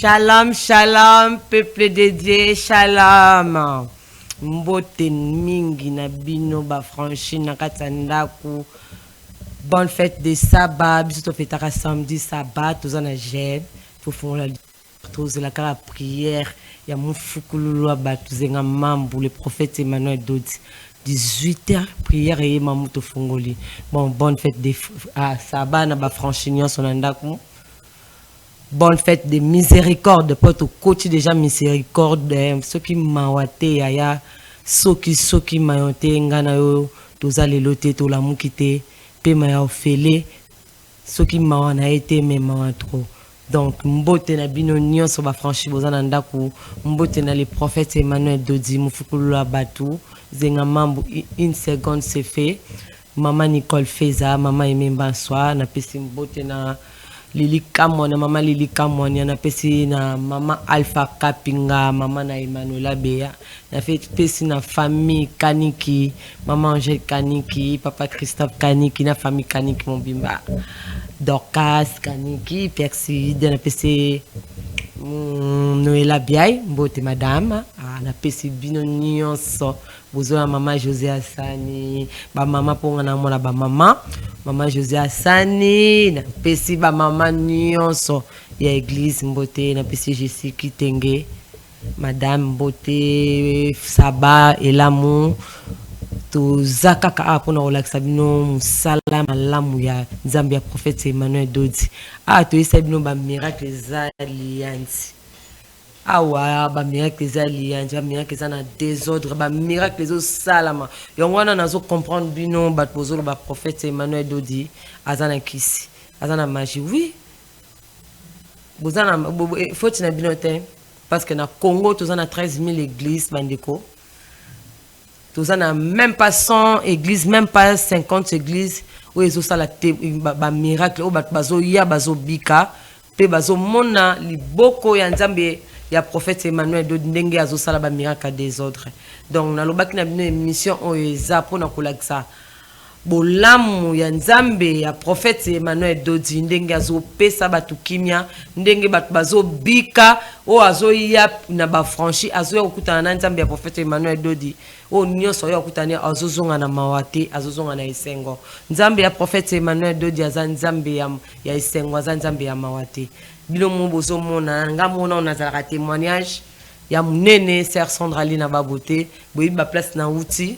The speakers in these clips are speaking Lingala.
Shalom, shalom, peuple de Dieu, shalom. Mbote mingi na bino ba franchi na katandaku. Bonne fête de sabbat, biso fêtera samedi sabbat, tous en agène, pour faire la tous la cara prière, ya mufukulu ba tous en mambu le prophète Emmanuel Dodi. 18h prière et mamuto fongoli. Bon, bonne fête de sabbat na ba franchi son andaku. Bonne fête de miséricorde, pote au côté déjà miséricorde, ceux qui mawate yaya, ceux qui mayonte ngana yo, toza lelote to la mukite, pe maya ofele, ceux qui mawana été mais mawa trop. Donc mbote na bino nyonso ba franchi bozana ndaku, mbote na les prophètes Emmanuel Dodi mufukulu la batu, zenga mambu une seconde c'est fait. Maman Nicole Feza, maman Ememba Soa, na pesi mbote na Lili Kamon, maman Lili Kamon, na pesi na maman Alpha Kapinga, maman na Emmanuela Bea, na fait pesi na famille Kaniki, maman Angèle Kaniki, papa Christophe Kaniki, na famille Kaniki mon bimba. Dorcas Kaniki, Percy, na pesi Noëlla Biaï, mbote madame, na pesi bino nyonso, bozola maman José Assani, ba maman pour na mona ba maman José Assani, na pesi ba maman nyonso ya église mbote, na pesi Jessie Kitenge, madame mbote Saba et l'amour. To zakaka apona relaxa bino musala malamu ya Nzambe ya prophète Emmanuel Dodi. To isa bino ba miracle zalianti. Awa ba miracle zalianti, ba miracle na désordre, ba miracle zo salama. Yongwana nazo comprendre bino ba pozolo ba prophète Emmanuel Dodi azana kisi, azana magie. Oui. Bozana faut na bino te parce que na Congo tozana 13 000 églises bandeko. Tous en même pas 100 églises, même pas 50 églises où ils ont ça la miracle, où bazo ya bazo bika, pe bazo mona li boko ya Nzambe ya prophète Emmanuel Dodi ndenge azo ça la miracle à désordre. Donc na lobaki na bino émission o eza pona kolakisa bolamu ya Nzambe ya prophète Emmanuel Dodi ndenge azo pesa batu kimia, ndenge batu bazo bika o azo ya na ba franchi azo ya okutana na Nzambe ya prophète Emmanuel Dodi. O nyonso ya okutana azozonga na mawate, azozonga na esengo. Nzambe ya prophète Emmanuel Dodi aza Nzambe ya esengo, aza Nzambe ya mawate. Bino mobozo mona nga mona on azala témoignage ya munene sœur Sandra Lina babote, boyi ba place na outil.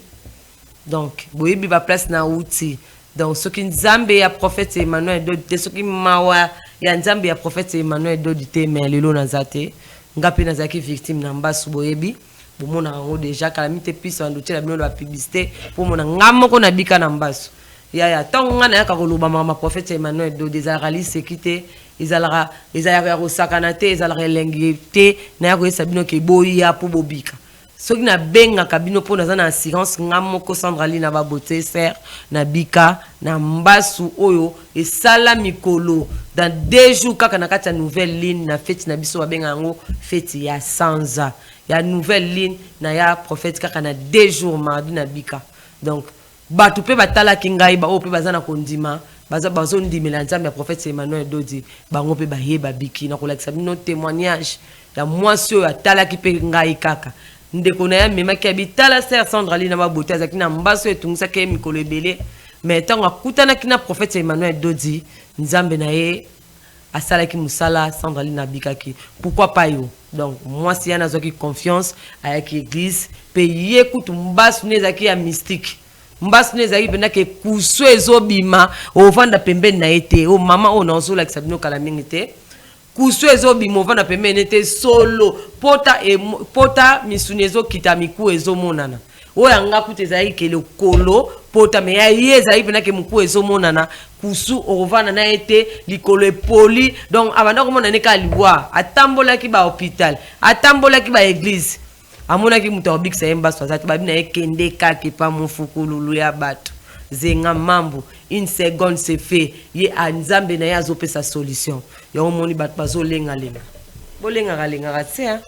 Donc, boyi ba place na outil. Donc ce qui Nzambe ya prophète Emmanuel Dodi, ce qui mawa ya Nzambe ya prophète Emmanuel Dodi te mais lelo nazate, ngapi nazaki victime na mbasu boyebi. Pour mon ango déjà calamité puis en doute la bino la publicité pour mon ngamo ko na bika na mbaso ya tonga na ka koloba mama prophète Emmanuel do des aralis sécurité izalaka rosakanate izalaka lengité na ko sabino ke boya pour bobika soki na benga kabino pour na na assurance ngamo ko Sandra Lina ba beauté ser na bika na mbasu oyo et sala mikolo dans 2 jours kaka na kata nouvelle ligne na fête na biso ba benga ngo fête ya sanza. Il y a une nouvelle ligne, il y a un prophète qui a 2 jours mardi na bika. Donc, tu peux batala kingai ba ope bazana kondima, bazo ndimi la Nzambe prophète Emmanuel Dodi, bango pe ba yeba biki na kolakisa bino témoignage. Ya mwasi oyo atala ki pe ngai kaka. Ndeko na ya mema ki abitala sœur Sandra Lina ba bote azaki na mbaso etungisa ke mikolo ebele. Mais tango akutana ki na prophète Emmanuel Dodi, Nzambe na ye asala ki musala Sandra Lina bikaki. Pourquoi pas yo? Donc, moi, si y a une confiance avec l'église, payer écoute, m'bas n'ezaki ya mystique. M'bas n'ezaki bena ke kusu ezobima, au vanda pembe na été, au maman on a la sabino kalamingite. Kusu ezobima, au vanda pembe n'était solo, pota misunezo kitamiku ezomonana. O yanga kute zai ke le kolo, pota me ya yeza ibena ke muku ezomonana. Kusu ovana na été likolo poli donc abanda komona ne ka liwa atambola ki ba hôpital atambola ki ba église amona ki muto big sa emba so zati babina ekende ka ki pa mufukulu ya bato zenga mambo une seconde c'est fait ye Nzambe na yazo pesa solution yo moni bato bazo lenga lenga ratse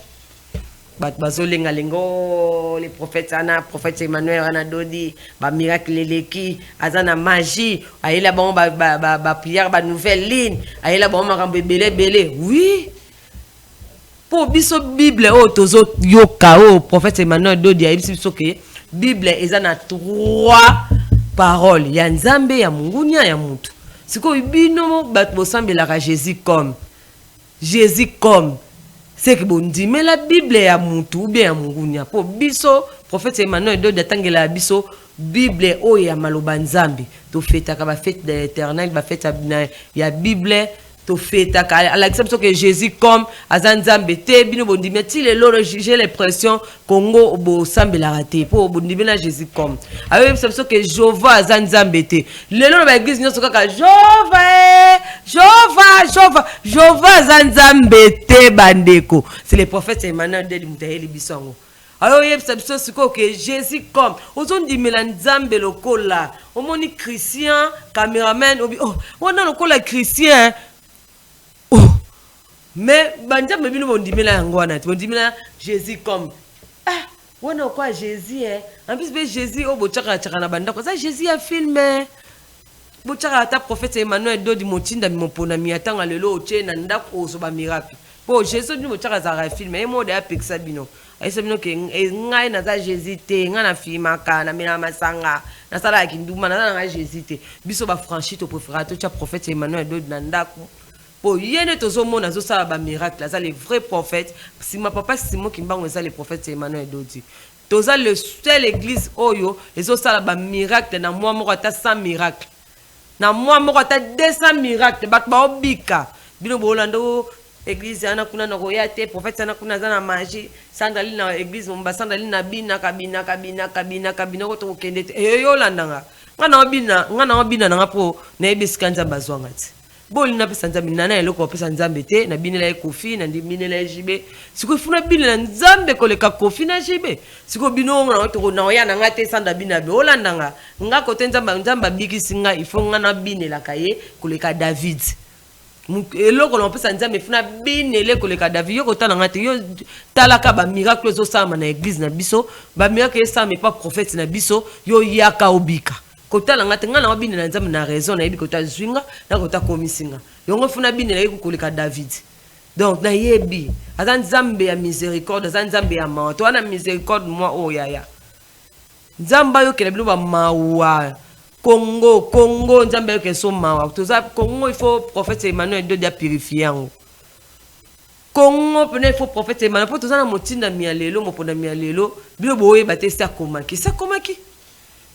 Bat bazolenga lengo les prophètes ana prophète Emmanuel ana Dodi ba miracle leki azana magie ayela bon ba prière ba nouvelle ligne ayela bon makambo belé oui pour biso Bible o tozo yoka o prophète Emmanuel Dodi a biso ke Bible ezana 3 paroles ya Nzambe ya mungunya ya mutu. Siko bino bat bosambela ka Jésus comme c'est que bon dit mais la Bible ya mutu ou bien ya mungunya pour biso prophète Emmanuel Dodi atangela biso Bible o ya maloba Nzambe to fetaka ba fête de l'Éternel ba fête ya Bible to fetaka à l'exception que Jésus comme azanzambe te bino bondi meti le loro j'ai l'impression Congo bo sambela raté pour bondi bina Jésus comme avec l'exception que Jova azanzambe te le loro ba église nyoso kaka Jova azanzambe te bandeko c'est le prophète Emmanuel de Mutaheli Bisongo. Alors il y a ce que Jésus comme ozon di melanzambe lokola omoni chrétien caméraman oh on a lokola chrétien. Mais banja me bino bondimela yango wana bondimela Jésus comme ah wana quoi Jésus en plus Jésus o bochaka chaka na banda ça Jésus a filmé bochaka ta prophète Emmanuel Dodi motinda mopona miatanga lelo oche na ndako so ba miracle po Jésus ni bochaka za filmé e mode apexa bino aisa bino ke ngai na za Jésus te nga na filmaka na mina masanga na sala kinduma na Jésus te biso ba franchi to préférato cha prophète Emmanuel Dodi na ndako. Pour yene tozo mona zo sala ba miracle ça les vrais prophètes si ma papa Simon Kimbango ça les prophètes Emmanuel Dodi toza le seul église oyo ezo sala ba miracle na moi moko ta 100 miracle na moi moko ta 200 miracle bat ba obika bino bolando église ana kuna na koya te prophète ana kuna za na magie sandali na église mba sandali na bina kabina ko to kende yo landanga ngana obina na ngapo na ebiskanza bazwanga ti boli na pesa Nzambe nana eloko pesa Nzambe te na binela kofi na binela jibe siko funa binela Nzambe koleka kofi na jibe siko bino na to na ya na ngate sanda binabe olandanga nga kote Nzamba bikisi nga ifo nga na binela kaye koleka David eloko na pesa Nzambe funa binele koleka David yo kotana ngate yo talaka ba miracle zo sama na église na biso ba miracle ça mais pas prophète na biso yo yaka obika kota la ngate ngana wabine na Nzambe na raison na yebi kota zwinga na kota komisinga yongo funa bine na yeku koleka David donc na yebi azan Nzambe ya miséricorde azan Nzambe ya mawa to wana miséricorde moi o yaya Nzamba yo kele bino ba mawa Congo Nzambe yo keso mawa to za Congo il faut prophète Emmanuel Dodi a purifier ngo Congo pene il faut prophète Emmanuel pour to za na motinda mialelo mopona mialelo bino boye batesta komaki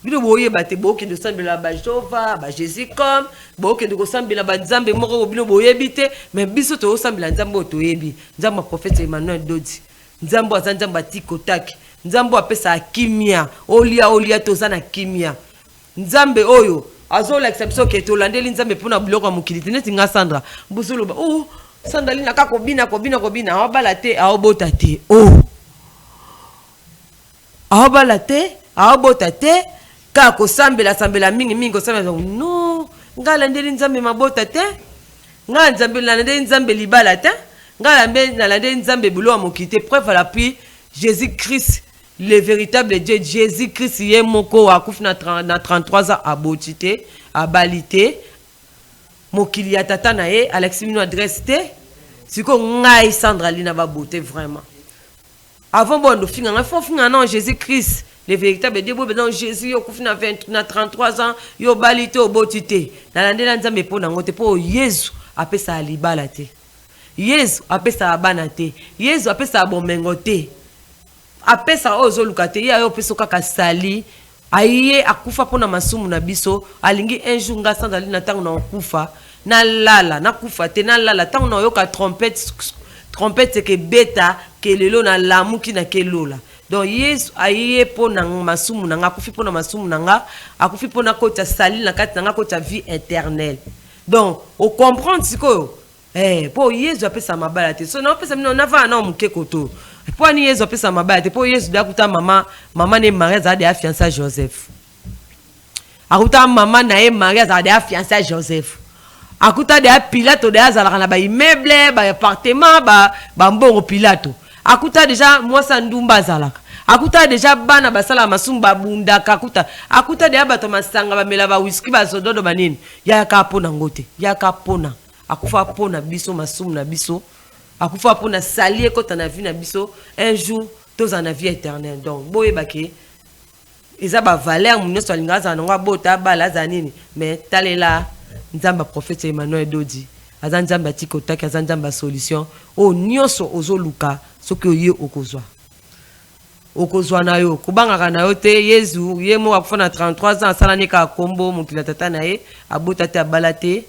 bino boye bate boke de sambela ba Jova ba Jésus comme boke de sambela ba Nzambe moko bino boye bité mais biso to sambela Nzambe to yebi Nzamba prophète Emmanuel Dodi Nzambo azanzamba tikotaki Nzambo apesa kimia olia to zana kimia Nzambe oyo azola exception ke to landeli Nzambe pona biloko mokilite neti nga Sandra busolo ba oh sandali na kakobina awabala te awobota te awabala te awobota te ka ko sambela mingi ko sambela no ngala ndeli Nzambe mabota te nga Nzambe la ndeli Nzambe libala te ngala mbe na ndeli Nzambe bulo amokite preuve à l'appui Jésus-Christ le véritable Dieu Jésus-Christ yé moko akufi na 33 ans abotite abalite mokili ya tata na ye Alexis mino adresse te siko ngai Sandra lina ba beauté vraiment avant bon finga nga fo finga non Jésus-Christ le véritable Dieu bon Jésus yo kufi na 33 ans yo balite obotite na landela Nzambe pona ngote po Yesu apesa alibala te Yesu apesa abana te Yesu apesa bomengo te apesa ozo lukate ya yo peso kaka sali aye akufa pona masumu na biso alingi un jour nga Sandra lina tango na okufa na lala na kufa te na lala tango na yoka trompette ke beta ke lelo na lamuki na ke lola donc Yesu aye pona masumu na nga akufi pona masumu na nga akufi pona kota sali na kati na nga kota vie éternelle donc o comprendre siko po Yesu apesa mabala te so na apesa mino na va na muke koto po ni Yesu apesa mabala te po Yesu dakuta mama ne Maria za de fiancé Joseph akuta mama na Maria za de fiancé Joseph akuta de Pilato de azalaka na ba immeuble ba appartement ba mbongo Pilato akuta déjà moi sa ndumba azalaka akuta déjà bana basala masumba bundaka akuta de abato masanga ba mela ba whisky ba sododo banini ya ka pona ngote ya ka pona akufa pona biso masumu na biso akufa pour na salier quand on a vu na biso un jour tous en a vie éternelle. Donc boye baki eza ba valeur munyo so lingaza na bota bala zanini mais talela nzamba prophète Emmanuel Dodi azanzamba tikotaki azanzamba solution o nyoso ozoluka soki oye okozwa na yo kubanga na yo te Yesu ye mo akufana 33 ans asala nika kombo mokila tata na ye abota te abalate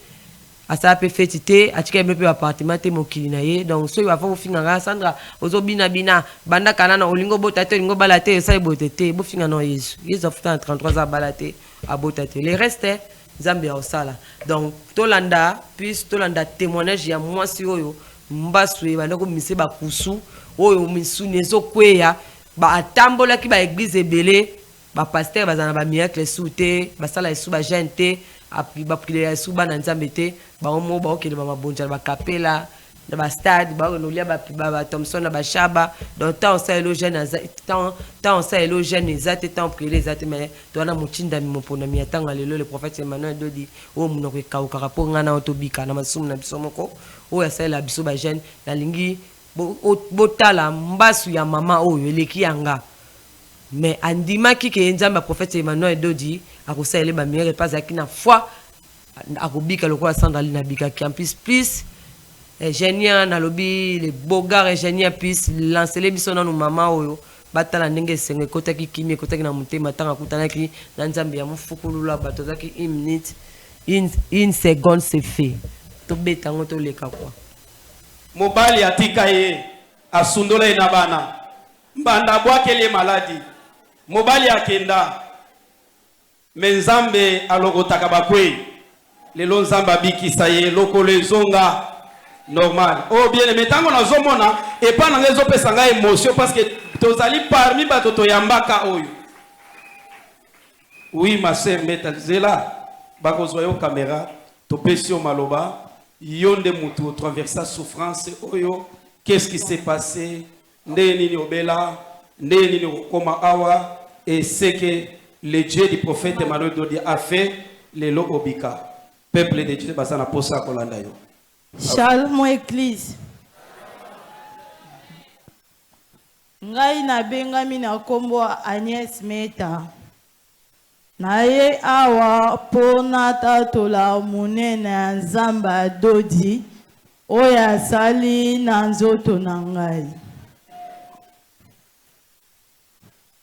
asala pe feti te atika me pe appartement te mokili na ye donc so va faut finga nga Sandra ozobina bina banda kana na olingo bota te olingo balate ça bote te bo finga no Yesu Yesu afutana 33 ans balate abota te le reste Zambia osala donc tolanda puis tolanda témoignage ya moi si oyo mbaswe banda ko mise ba kusu oyo misu nezo kweya ba atambola ki ba église ebele ba pasteur bazana ba miracle souté ba sala esu ba gente api ba prière esu ba na Nzambe te ba omo ba okele ba mabonja ba kapela na ba stade ba onolia ba Thompson na ba shaba donc tant ça élogène tant ça élogène ezate tant prier ezate mais tona muchinda mi mopona mi atanga lelo le prophète Emmanuel Dodi o munoko kauka rapo ngana otobika na masumu na biso moko o ya sala biso ba jeune na lingi botala mbasu ya mama oyo eleki yanga mais andimaki ke Nzamba prophète Emmanuel Dodi akosala ba meilleur pas akina foi akobika lokola Sandra lina bika campus plus ingénieur na lobby les bogards ingénieur plus lancer les biso na mama oyo batala ndenge senge kotaki kimi kotaki na mutema tanga kutanaki na Nzambe ya mufukulula bato zaki 1 minute une seconde c'est fait to beta ngoto leka kwa mobali atika ye asundola ina bana mbanda bwakele maladi mobali akenda menzambe alogotaka bakwe lelo nzamba bikisa ye lokolo ezonga normal oh bien metango nazomona epa na ngezo pesa nga émotion parce que tozali parmi bato toyambaka oyo oui ma sœur metalizela bakozwa yo caméra topesi yo maloba yonde mutu traversa souffrance oyo qu'est-ce qui s'est passé ndeni obela ndeni okoma awa et c'est que le Dieu du prophète Emmanuel Dodi a fait les lo obika peuple de Dieu basana posa kolanda yo Shalom église ngai na bengami na kombo Agnès Meta naye awa pona tatola munene ya Nzamba Dodi oya sali na nzoto na ngai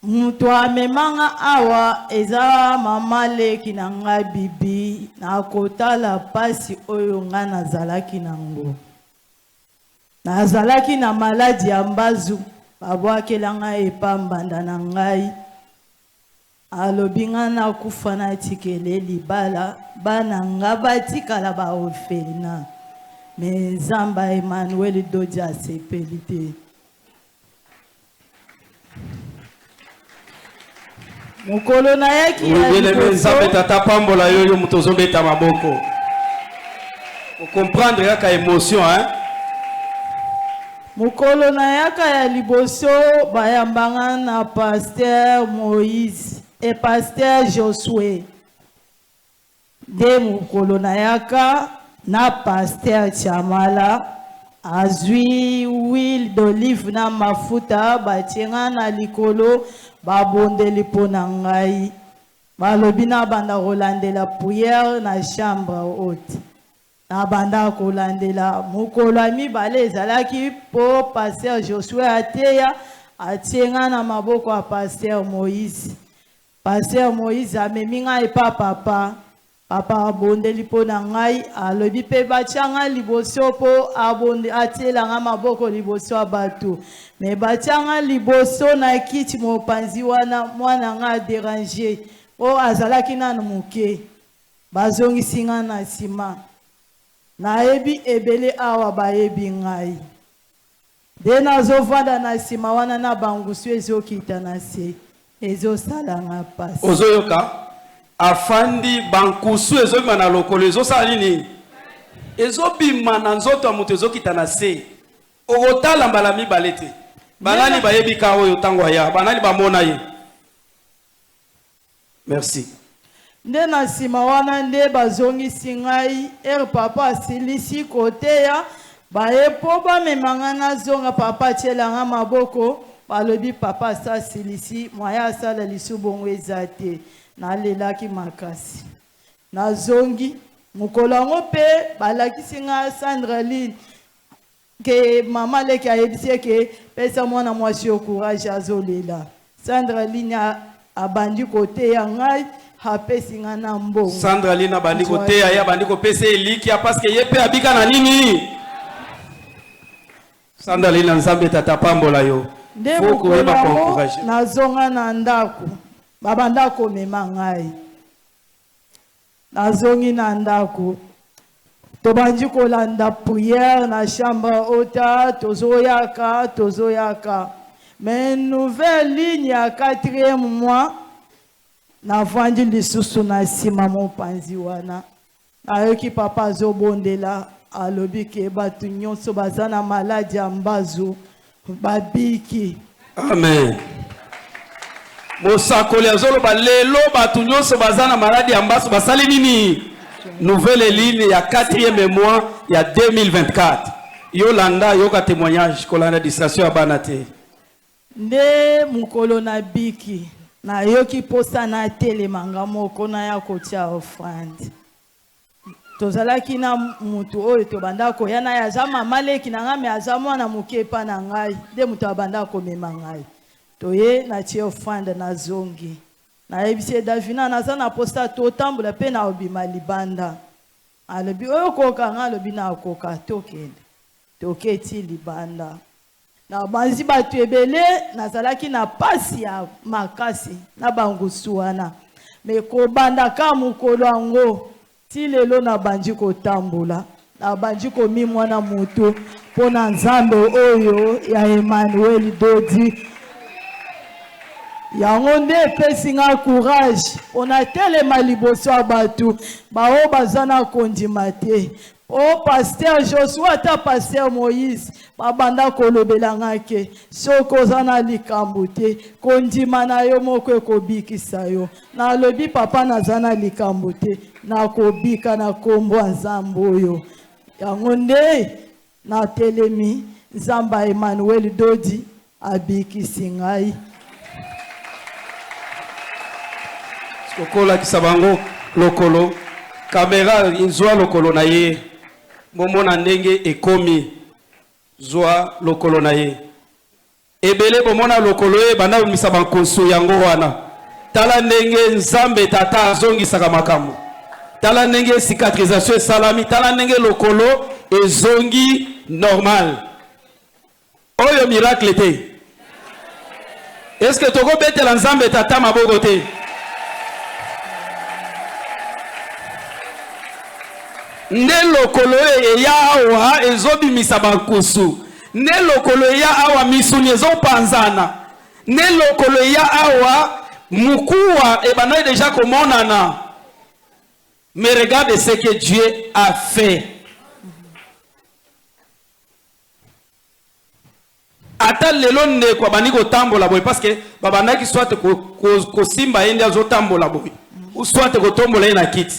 mutu amemanga awa eza mama leki na ngai bibi na kotala pasi oyo nga nazalaki nango nazalaki na maladi ya mbazu babwakela ngai epambanda na ngai alobi nga nakufa natikele libala bana nga batikala baorphelina me Nzamba Emmanuel Dodi asepeli te mokolo na yaki ya Nzambe tata pambola yoyo mutozo beta maboko o comprendre yaka émotion hein mokolo na yaka ya liboso bayambanga na pasteur Moïse et pasteur Josué de mokolo na yaka na pasteur Chamala azwi huile d'olive na mafuta batienga na likolo babondeli pona ngai balobi na banda kolandela prière na chambre haute na banda kolandela mokolo ya mibale ezalaki po pasteur Josué ateya atienga na maboko ya pasteur Moïse amemi ngai epa papa abondeli pona ngai alobi pe batianga liboso po atielanga maboko liboso ya bato me batianga liboso na kiti mopanzi wana mwana nga déranger o azalaki nanu moke bazongisi nga na nsima nayebi ebele awa bayebi ngai de nazovanda na nsima wana na bangusu ezokita na se ezosalanga pasi ozoyoka afandi bankusu ezobima na lokolo ezosala nini ezobima na nzoto ya moto ezokita na se okotala mbala mibale te banani bayebi ka oyo ntango aya banani bamona ye merci nde na nsima wana nde bazongisi ngai papa asilisi koteya baye po bamemanga nazonga papa atielanga maboko balobi papa sa silisi mwaya asala lisu bongo eza te nalelaki makasi nazongi mokolo yango mpe balakisi nga Sandrine ke mama leki ayebisi eke pesa mwana mwasi yo courage azolela Sandrine abandi koteya ngai apesi nga na mbongo Sandrine abandi koteya ye abandi kopesa eliki parce que ye mpe abika na nini Sandrine nzambe tata pambola yo nde mokolo nazonga na ndako babanda komema ngai nazongi na ndako tobandi kolanda prière na chambre ota tozoyaka mais nouvelle ligne ya 4e mois navandi lisusu na nsima mopanzi wana nayoki papa azobondela alobi ke bato nyonso baza na maladi ya mbazu babiki. Amen. Mosakoli azoloba lelo bato nyonso baza na maladi ya mbazu basali nini? Nouvelle ligne ya 4e mois ya 2024. Yolanda yoka témoignage kolanda distraction ya bana te. Nde mukolo na biki na yoki posa na telemanga moko na ya kotia offrande. Tozalaki na mutu oyo tobanda koya na ya zama maleki na ngame azamwa na mukepa na ngai nde mutu abanda komema ngai toye na tie offrande na zongi na ebisi Davina naza na posta totambola pe na obima libanda alobi oyo koka nga alobi na koka tokende toketi libanda na banzi batu ebele nazalaki na pasi ya makasi na bangusu wana me kobanda ka mukolo yango ti lelo na banji kotambola na banji komi mwana mutu pona nzambe oyo ya Emmanuel Dodi yango nde epesi nga courage pona telema liboso ya batu bao baza na kondima te o pasteur Joshua ta pasteur Moïse babanda kolobela nga ke soko oza na likambo te kondima na yo moko ekobikisa yo nalobi papa naza na likambo te nakobika na kombo ya nzambe oyo yango nde na telemi nzamba Emmanuel Dodi abikisi ngai Sokola kisabango lokolo kamera inzwa lokolo na ye momona ndenge ekomi zwa lokolo na ye ebele bomona lokolo ye banda bimisa bankoso yango wana tala ndenge nzambe tata azongisaka makambo tala ndenge cicatrisation esalami tala ndenge lokolo ezongi normal oyo miracle te est-ce que tokobetela nzambe tata maboko te nde lokolo eya awa ezobimisa bankusu nde lokolo eya awa misuni ezopanzana nde lokolo eya awa mukuwa ebanda déjà komonana mais regarde ce que Dieu a fait ata lelo ndeko abandi kotambola boye parce que babandaki soit kosimba ye nde azotambola boye ou soit kotombola ye na kiti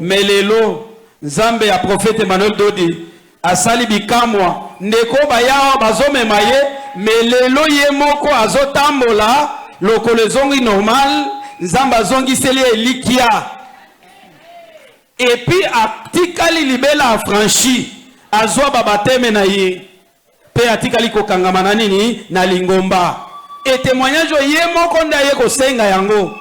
mais lelo Nzambe ya prophète Emmanuel Dodi asali bikamwa ndeko bayawa bazomema ye mais lelo ye moko azotambola lokolo zongi normal Nzambe azongiseli elikia et puis atikali libela afranchi azwa babateme na ye pe atikali kokangama na nini na lingomba et témoignage ye moko nda ye kosenga yango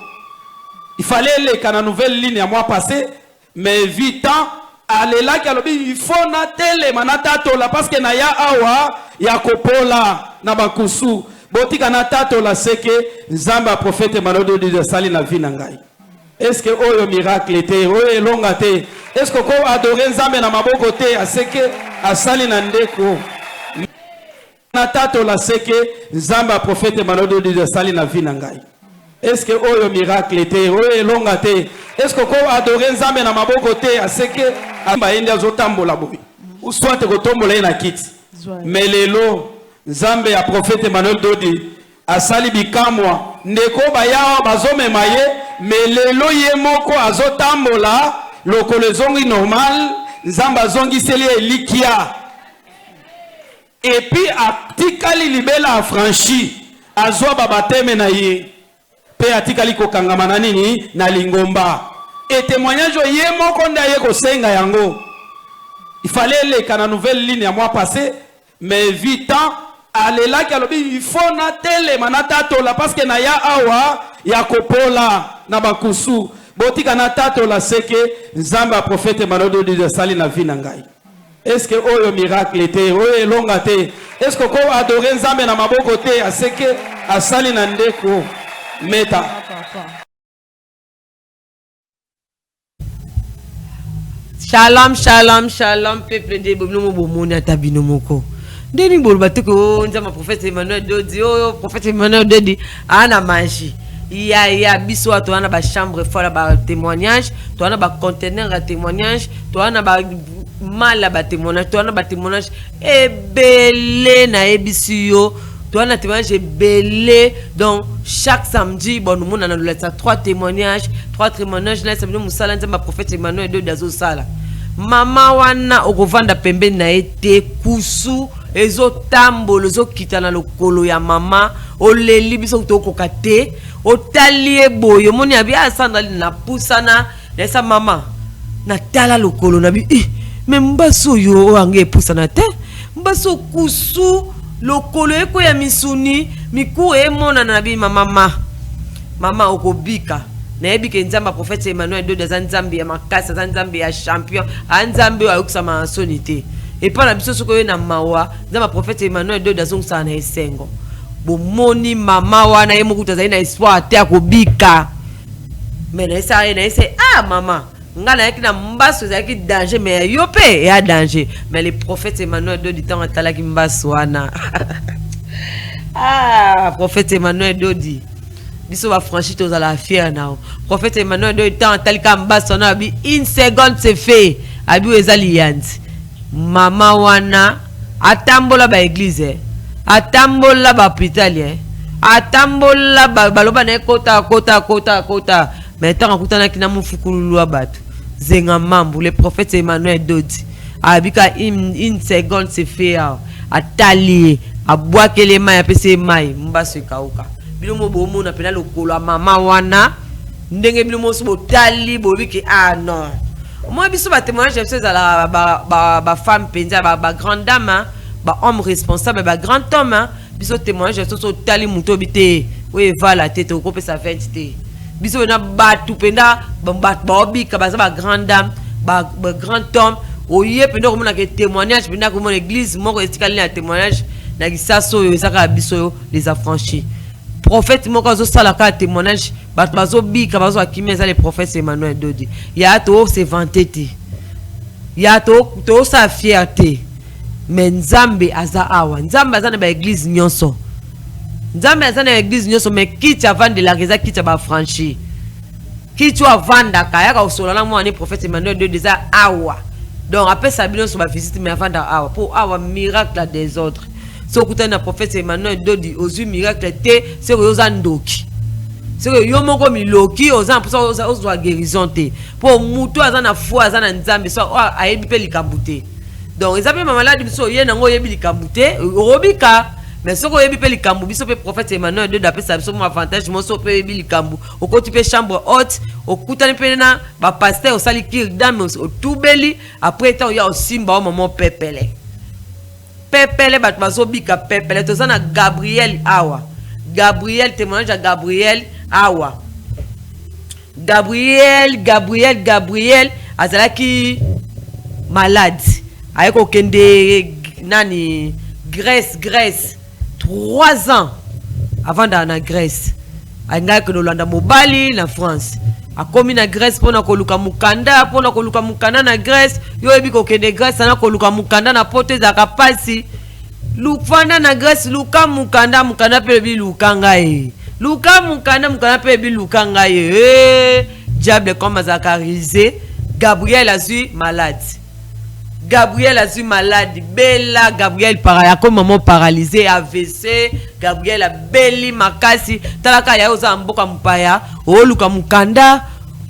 il fallait leka na nouvelle ligne ya mois passé mais vitant alela ki alobi il faut na telema na tatola parce que na ya awa ya kopola na bakusu botika na tatola seke nzamba prophète Emmanuel Dodi sali na vie na ngai est-ce que oyo miracle te oyo elonga te est-ce que ko adorer nzambe na maboko te aseke asali na ndeko na tatola seke nzamba prophète Emmanuel Dodi sali na vie na ngai est-ce que oyo miracle te oyo elonga te est-ce que ko adorer nzambe na maboko te aseke amba yende azotambola boye ou soit kotombola ye na kiti mais lelo nzambe ya prophète Emmanuel Dodi asali bikamwa ndeko bayawa bazomema ye mais lelo ye moko azotambola lokolo ezongi normal nzambe azongiseli elikia et puis atikali libela affranchi azwa babateme na ye pe atikali kokangama na nini na lingomba et témoignage ye moko nda ye kosenga yango il fallait les kana nouvelle ligne à mois passé mais vite alela ki alobi il faut na tele manatato la parce que na ya awa ya kopola na bakusu botika na tato la seke nzamba prophète manodo de sali na vie na ngai. Est-ce que oyo miracle était oyo longa te est-ce que ko adorer nzambe na maboko te aseke asali na ndeko meta Shalom, shalom, shalom, peuple de Boubnou Boumounia Tabinomoko. Deni Boulbatoko, Nzama prophète Emmanuel Dodi, oh, prophète Emmanuel Dodi, Ana Magie. Il y a biso à toi, on a ba chambre folle à témoignage, toi on a ba conteneur à témoignage, toi on a ba mal à témoignage, toi on a ba témoignage, et belé na ebisio. Toi, on a témoignage belé. Donc, chaque samedi, bon, nous avons 3 témoignages. 3 témoignages. Là, samedi, nous avons ma prophète Emmanuel de Dazo Sala. Maman, wana, au revendre pembe na été, kusu, ezo tambo, lezo kitana lo kolo ya mama, o leli biso toko kate, o talie boyo, moni abi asanda na pusana, nesa mama, na tala lo kolo na bi, mais mbaso yo ange pusana te, mbaso kusu, lokolo eko ya misuni miku emona na bi mama okobika na ebike nzamba prophète Emmanuel de Nzambe ya makasa Nzambe ya champion Nzambe wa yokusama sonité et pas na biso soko na mawa nzamba prophète Emmanuel de Nzonsa na esengo bomoni mama wana ye mokuta za ina espoir te akobika mais na ese mama ngana yaki na mbaso zaki danger mais yo pe ya danger mais le prophète Emmanuel Dodi tant atalaki mbaso wana prophète Emmanuel Dodi biso va franchir tous à la fière na prophète Emmanuel Dodi tant atalika mbaso na bi une seconde c'est fait abi ezali yanti mama wana atambola ba église atambola ba hôpital atambola baloba na kota mais tant akutana kina mufukulu abatu zenga mambu le prophète Emmanuel Dodi abika une seconde c'est fait atali abwa kele mai apese mai mbaso kauka bilumo bomo na pena lokolo mama wana ndenge bilumo so botali bobiki non moi biso ba témoignage c'est la ba femme penza ba grande dame ba homme responsable ba grand homme biso témoignage so tali muto bité oui voilà tete ko pesa 20 té biso na batu penda ba obika ba grande dame ba grand homme oye penda ko mona ke témoignage penda ko mona église moko estikali na témoignage na kisaso yo saka biso les affranchis prophète moko zo sala ka témoignage ba bazo bika bazo akimeza les prophètes Emmanuel Dodi ya to se vanter ya to sa fierté mais Nzambe aza awa Nzambe aza na ba église nyonso Nzambe aza na église nyonso mais kiti avant de la reza kiti ba franchi kiti wa vanda kaya ka osola na moi ni prophète Emmanuel Dodi za awa donc après ça bino so ba visite mais avant da awa pour awa miracle des autres so kutana prophète Emmanuel Dodi ozu miracle te c'est que yoza ndoki c'est que yo moko miloki oza pour ça ozo guérison te pour muto aza na foi aza na Nzambe so ayebi pe likambute donc ezapé ma malade biso ye nango yebi likambute robika mais soko yebi pe likambu biso pe prophète Emmanuel Dodi apé ça biso mo avantage mo so pe yebi likambu okoti pe chambre haute okutani pe na ba pasteur osali kir dame otubeli après temps ya osimba o maman pepele bat bazo bika pepele to sana Gabriel awa Gabriel témoignage à Gabriel awa Gabriel azalaki malade ayeko kende nani Grèce 3 ans avant d'aller en Grèce anga que Hollande mobali na France akomi na Grèce pona koluka mukanda na Grèce yo ebi ko kende Grèce na koluka mukanda na pote za kapasi lufanda na Grèce luka mukanda pe bi lukanga luka mukanda pe bi lukanga diable comme Zacharisé Gabriel a eu malade Bella Gabriel comme maman paralysé AVC Gabriel a belli makasi talaka ya oza mboka mpaya o luka mukanda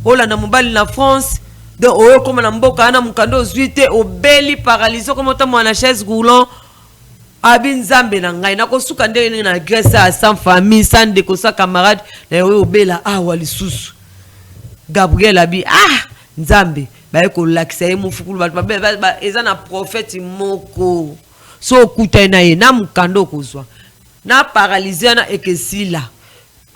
olanda mobali na France donc o comme na mboka na mukanda ozuite o belli paralysé comme ta mwana chaise roulant Abin Zambe na ngai na kosuka ndenge na Grèce à sans famille sans ndeko sa camarade na yo obela wali susu Gabriel abi Nzambe ba ko lakisa ye mufukulu ba eza na prophète moko so kuta na ye na mukando kozwa na paralysé na ekesila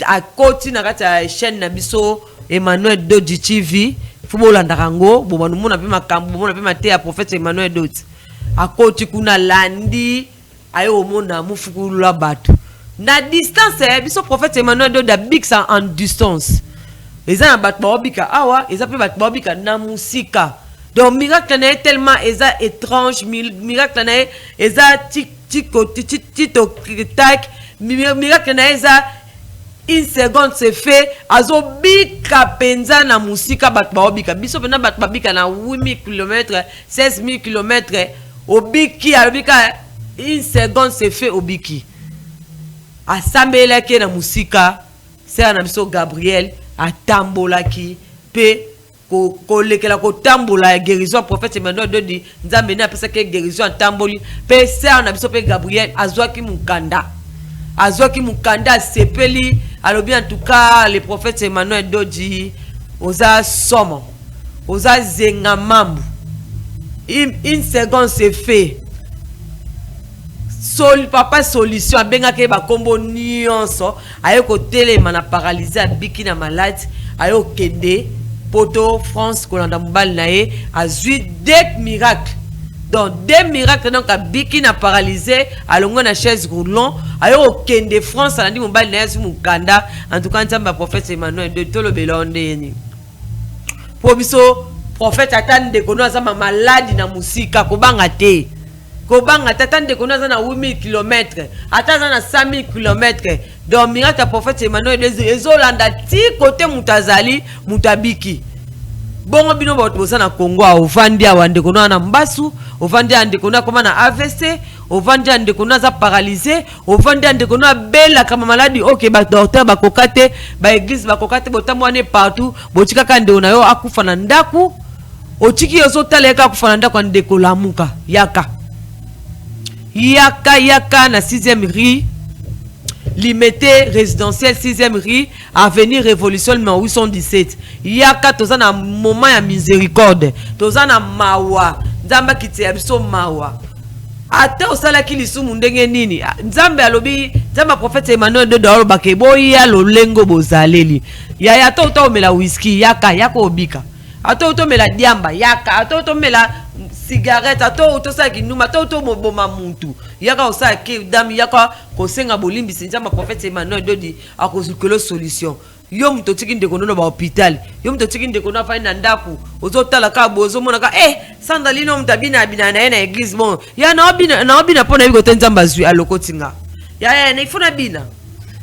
a koti na kati ya chaîne na biso Emmanuel Dodi TV fubo landa kango bo banu mona pe makambo mona pe mate ya prophète Emmanuel Dodi a koti kuna landi ayo mona mufukulu la bato na distance biso prophète Emmanuel Dodi a big ça en distance eza na bato baobika awa eza pe bato baobika na musika donc miracle na tellement eza étrange miracle na eza tito tac miracle na eza une seconde se fait azo bika penza na musika bato baobika biso pena bato babika na 8000 km 16000 km obiki alobika une seconde se fait obiki asambelaki na musika sera na biso Gabriel atambolaki pe kolekela ko tambola guérison prophète Emmanuel Dodi Nzambe na pesa ke guérison tamboli pe sera na biso pe Gabriel azwaki mukanda sepeli alobi en tout cas le prophète Emmanuel Dodi oza somo oza zenga mambu une seconde c'est fait papa solution abenga ke ba kombo nyonso ayo ko telema na paralysé abiki na malade ayo kende poto France kolanda mobali na ye azui deux miracles donc deux miracles donc abiki na paralysé alongo na chaise roulant ayo kende France alandi mobali na ye su mukanda en tout cas Nzambe prophète Emmanuel de tolo belonde ni po biso prophète atande kono azama malade na musika kobanga te kobanga tatande kono azana 8000 km ataza na 5000 km donc miracle prophète Emmanuel ezolanda ti côté mutazali mutabiki bongo bino bato bosana Congo ovandi awande kono na mbasu ovandi ande kono koma na AVC ovandi ande kono za paralysé ovandi ande kono bela kama maladi OK ba docteur ba kokate ba église ba kokate botamwane partout botika kande onayo akufa na ndaku otiki yoso taleka akufa na ndaku ndeko lamuka yaka na 6e rue limité résidentiel 6e rue avenue Révolution numéro 817 yaka toza na moment ya miséricorde toza na mawa Nzamba kiti ya biso mawa ate osala kilisumu ndenge nini Nzambe alobi Nzamba prophète Emmanuel de Doro bakebo ya lolengo bozaleli ya to omela whisky yaka obika ato mela diamba yaka ato mela cigarette ato sa kinuma ato moboma muntu yaka osa ki dami yaka kosenga bolimbi Nzamba prophète Emmanuel Dodi akozukelo solution yo muto tiki ndeko no ba hôpital yo muto tiki ndeko na fa na ndaku ozotala ka bozo monaka sandalino mutabina bina na église bon ya na obina pona biko Nzamba zui alokotinga ya na ifuna bina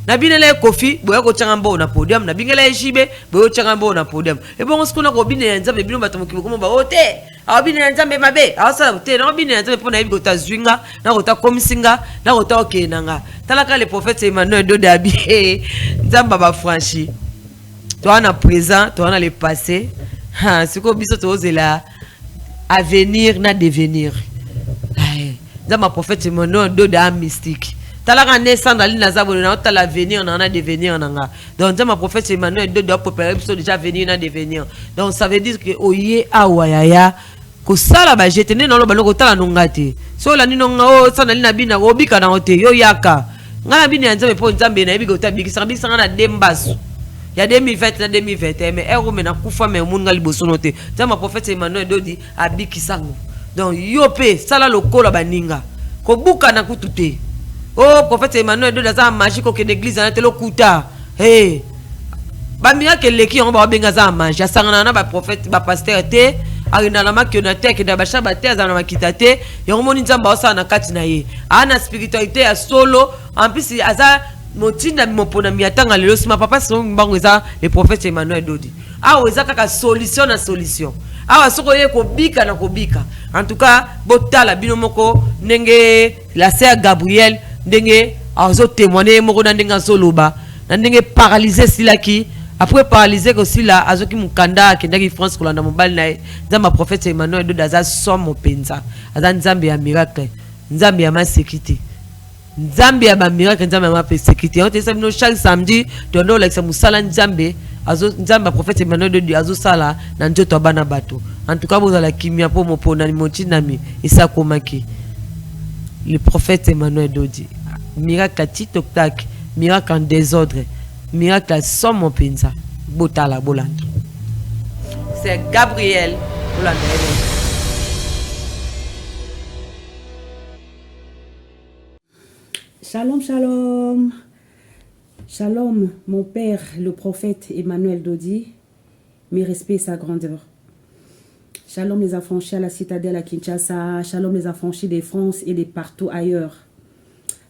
na binele kofi boya ko tshanga mbo na podium na bingela ejibe boya tshanga mbo na podium e bongo sikuna ko binele Nzambe bino bato mokimo komo ba ote abinele Nzambe mabe awasala te na binele Nzambe pona biko ta zwinga na ko ta komisinga na ko ta okenanga talaka le prophète Emmanuel Dodi abi Nzamba ba franchi toi na présent toi na le passé siko biso to ozela avenir na devenir Nzamba prophète Emmanuel Dodi a mystique talaka naissance dans l'inazabo na tala venir na devenir nanga donc ma prophète Emmanuel de préparer biso déjà venir na devenir donc ça veut dire que oye awayaya ko sala ba jetene na lo baloko tala nongate so la nino ngo sana lina bina obika na hote yo yaka ngana bina Nzambe po Nzambe na bika otabikisa bikisa na dembasu ya 2020 na 2021 mais erome na kufa mais mun ngali boso note ma prophète Emmanuel Dodi abikisango donc yo pe sala lokola baninga ko buka na kutute oh prophète Emmanuel Dodi za magique que l'église na telo kuta bamia ke leki on ba benga za magie sangana na ba prophète ba pasteur te arina na makio te ke da ba shaba te za na makita te yo moni Nzamba osa na kati na ye ana spiritualité ya solo en plus aza motinda mopona miatanga lelo sima papa so mbango za le prophète Emmanuel Dodi eza kaka solution na solution soko ye kobika na kobika en tout cas botala bino moko ndenge la sœur Gabriel ndenge azo témoigner moko na ndenge azoloba na ndenge paralysé silaki après paralysé ko sila azoki mukanda kendaki France kolanda mobali na Nzamba prophète Emmanuel Dodi aza somo penza aza Nzambe ya miracle Nzambe ya masekite Nzambe ya ba miracle nzambe ma persécuté. On te sait chaque samedi to ndo like musala nzambe azo nzambe prophète Emmanuel Dodi azo sala na njoto bana bato. En tout cas vous la kimia po mopo na moti nami isa komaki. Le prophète Emmanuel Dodi. Miracle à TikTok tak, miracle en désordre, miracle à somme penza. Botala bolanda. C'est Gabriel bolanda. Shalom, shalom. Shalom, mon père, le prophète Emmanuel Dodi. Mes respects et sa grandeur. Shalom les affranchis à la citadelle à Kinshasa. Shalom les affranchis des France et de partout ailleurs.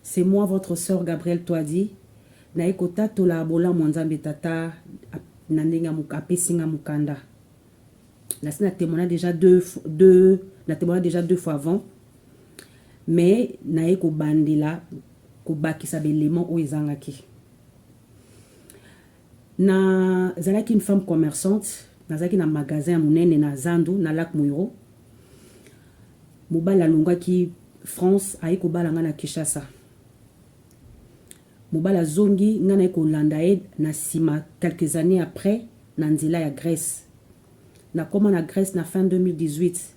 C'est moi, votre sœur Gabriel Toadi. Naekota tola bola mwanzambe tata nandenga mukapesinga mukanda. Na témoigné déjà deux fois avant. Mais naeko bandila kobakisa belément o ezangaki. Na zalaki une femme commerçante, nazaki na magasin munene na Zandu na Lac Muiro. Mobala longaki France aiko balanga na Kinshasa. Mobala zongi ngana eko landae na sima quelques années après na nzela ya Grèce. Na koma na Grèce na fin 2018.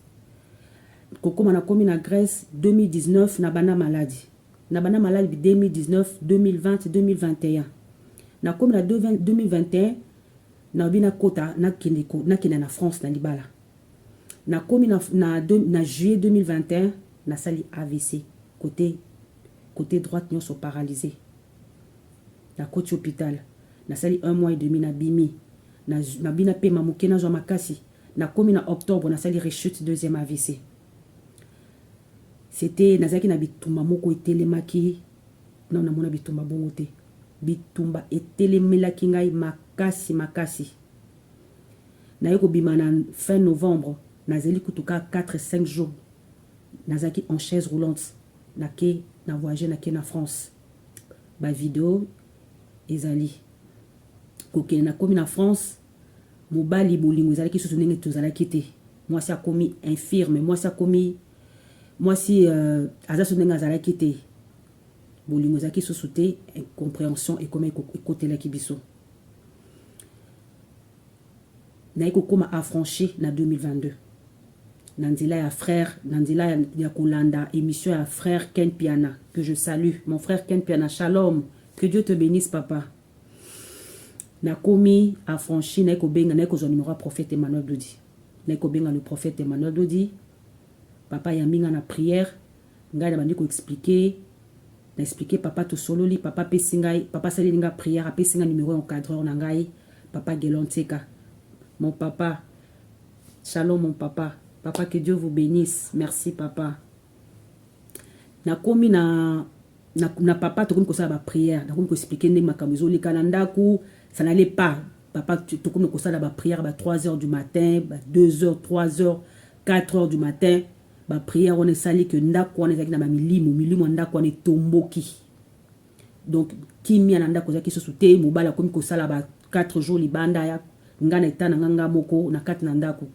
Kokoma na komi na Grèce 2019 na bana maladie. Na bana maladie 2019, 2020, 2021. Na komi na 2021 na bina kota na kineko na kina na France na libala. Na komi na juillet 2021 na sali AVC côté droite nyonso paralysé. Na côté hôpital na sali 1 mois et demi na bimi na bina pe mamuke na zo makasi. Na komi na octobre na sali rechute deuxième AVC. C'était nazaki na bitumba moko etelemaki non na mona bitumba bongo te bitumba etelemelaki ngai makasi na yeko bima na fin novembre nazeli kutuka 4-5 jours nazaki en chaise roulante na voyager na France ba vidéo ezali koke na komi na France mobali bolingo ezalaki susu ndenge tozalaki te moi si akomi infirme moi si azaso ndenge azalaki te bolingo ezalaki susu te incompréhension ekoma ekotelaki biso naye kokoma affranchi na 2022 na nzela ya frère na nzela ya kolanda émission ya frère Ken Piana que je salue mon frère Ken Piana shalom que Dieu te bénisse papa nakomi affranchi naye kobenga naye kozwa numéro ya prophète Emmanuel Dodi naye kobenga le prophète Emmanuel Dodi papa yambinga na prière ngai na bandi ko expliquer na expliquer papa to sololi papa pesingai papa salinga prière apesinga numéro encadreur na ngai papa Gelonteka mon papa shalom mon papa que Dieu vous bénisse merci papa na komi na papa to komi ko sala ba prière na komi ko expliquer ndenge makambo ezolika na ndaku ça n'allait pas papa to komi ko sala ba prière ba 3h du matin ba 2h 3h 4h du matin ba prière on est sali que ndako on ezaki na ba milimu ndako on est tomboki donc kimia na ndako zaki sosuté mobala komi ko sala ba 4 jours libanda ya ngana etana nganga moko na kati na ndako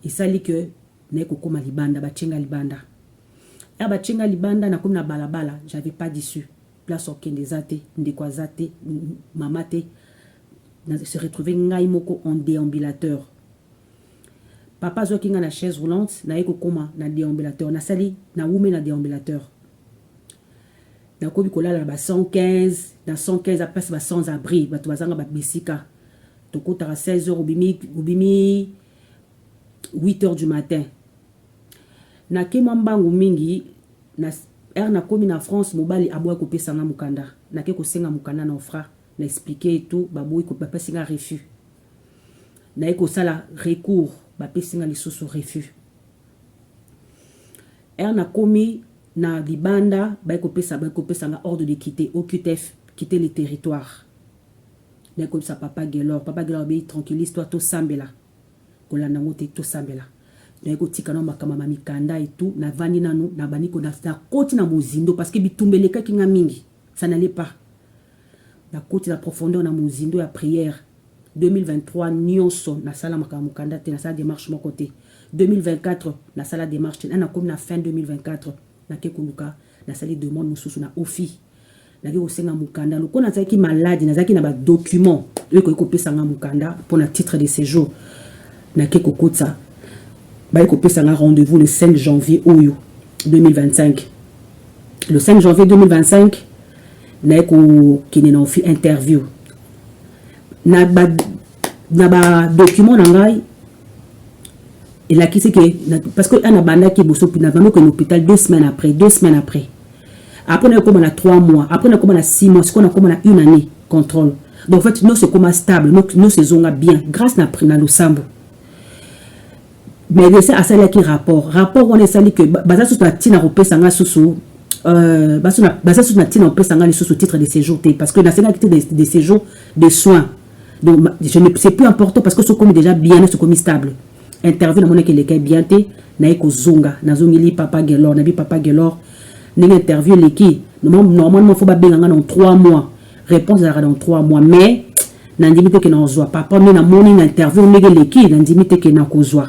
esali que na kokoma libanda ba chenga libanda ya ba chenga libanda na komi na balabala j'avais pas d'issue place okende zate ndeko zate mamate na se retrouver ngai moko en déambulateur. Papa zoki nga na chaise roulante na eko koma na déambulateur na sali na wume na déambulateur na kobi kolala ba 115 na 115 après ba sans abri bato bazanga ba bisika to kota 16h ubimi 8h du matin na kema mbangu mingi na na komi na France mobali aboya ko pesa nga mukanda na ke ko senga mukanda na ofra na expliquer et tout baboyi ko papa singa refus na eko sala recours bapesinga lisusu refus na komi na libanda baiko pesa nga ordre de quitter au QTF quitter le territoire na comme ça papa Gelor be tranquillise toi to sambela kolanda ngote to sambela na eko tika na makama mikanda et tout na vani nanu na baniko na koti na mozindo parce que bitumbeleka kinga mingi ça n'allait pas na koti la profondeur na mozindo ya prière 2023 nyonso na sala makamukanda te na sala démarche mon côté 2024 na sala démarche te na comme na fin 2024 na ke kuluka nasali demande mosusu na ofi naki kosenga mukanda loko nazalaki malade nazalaki na badocument oyo ekoki kopesanga mukanda mpona titre de séjour naki kokotisa bayi kopesanga rendez-vous le 5 janvier oyo 2025 le 5 janvier 2025 naye kokende na ofi interview na badocument na ngai elakisi ke parce que ana bandaki boso pina bando ko l'hôpital 2 semaines après après on a comme 3 mois après on a comme 6 mois c'est qu'on a comme 1 année contrôle donc en fait nous c'est comme stable nous saison bien grâce na prina lo sambo mais c'est à ça qui rapport on est sali que baza sous na tina repesa nga susu baza sous na tina repesa nga sous titre de séjour parce que dans c'est titre de séjour de soins donc c'est plus important parce que c'est comme déjà bien c'est comme stable interview na moneke leke bien te na eko zonga na zongeli papa Gelor na bi papa Gelor n'eng interview leki normalement faut ba benga dans 3 mois réponse dans 3 mois mais na ndimite ke na ozwa papa mais na morning interview n'eng leki na ndimite ke na kozwa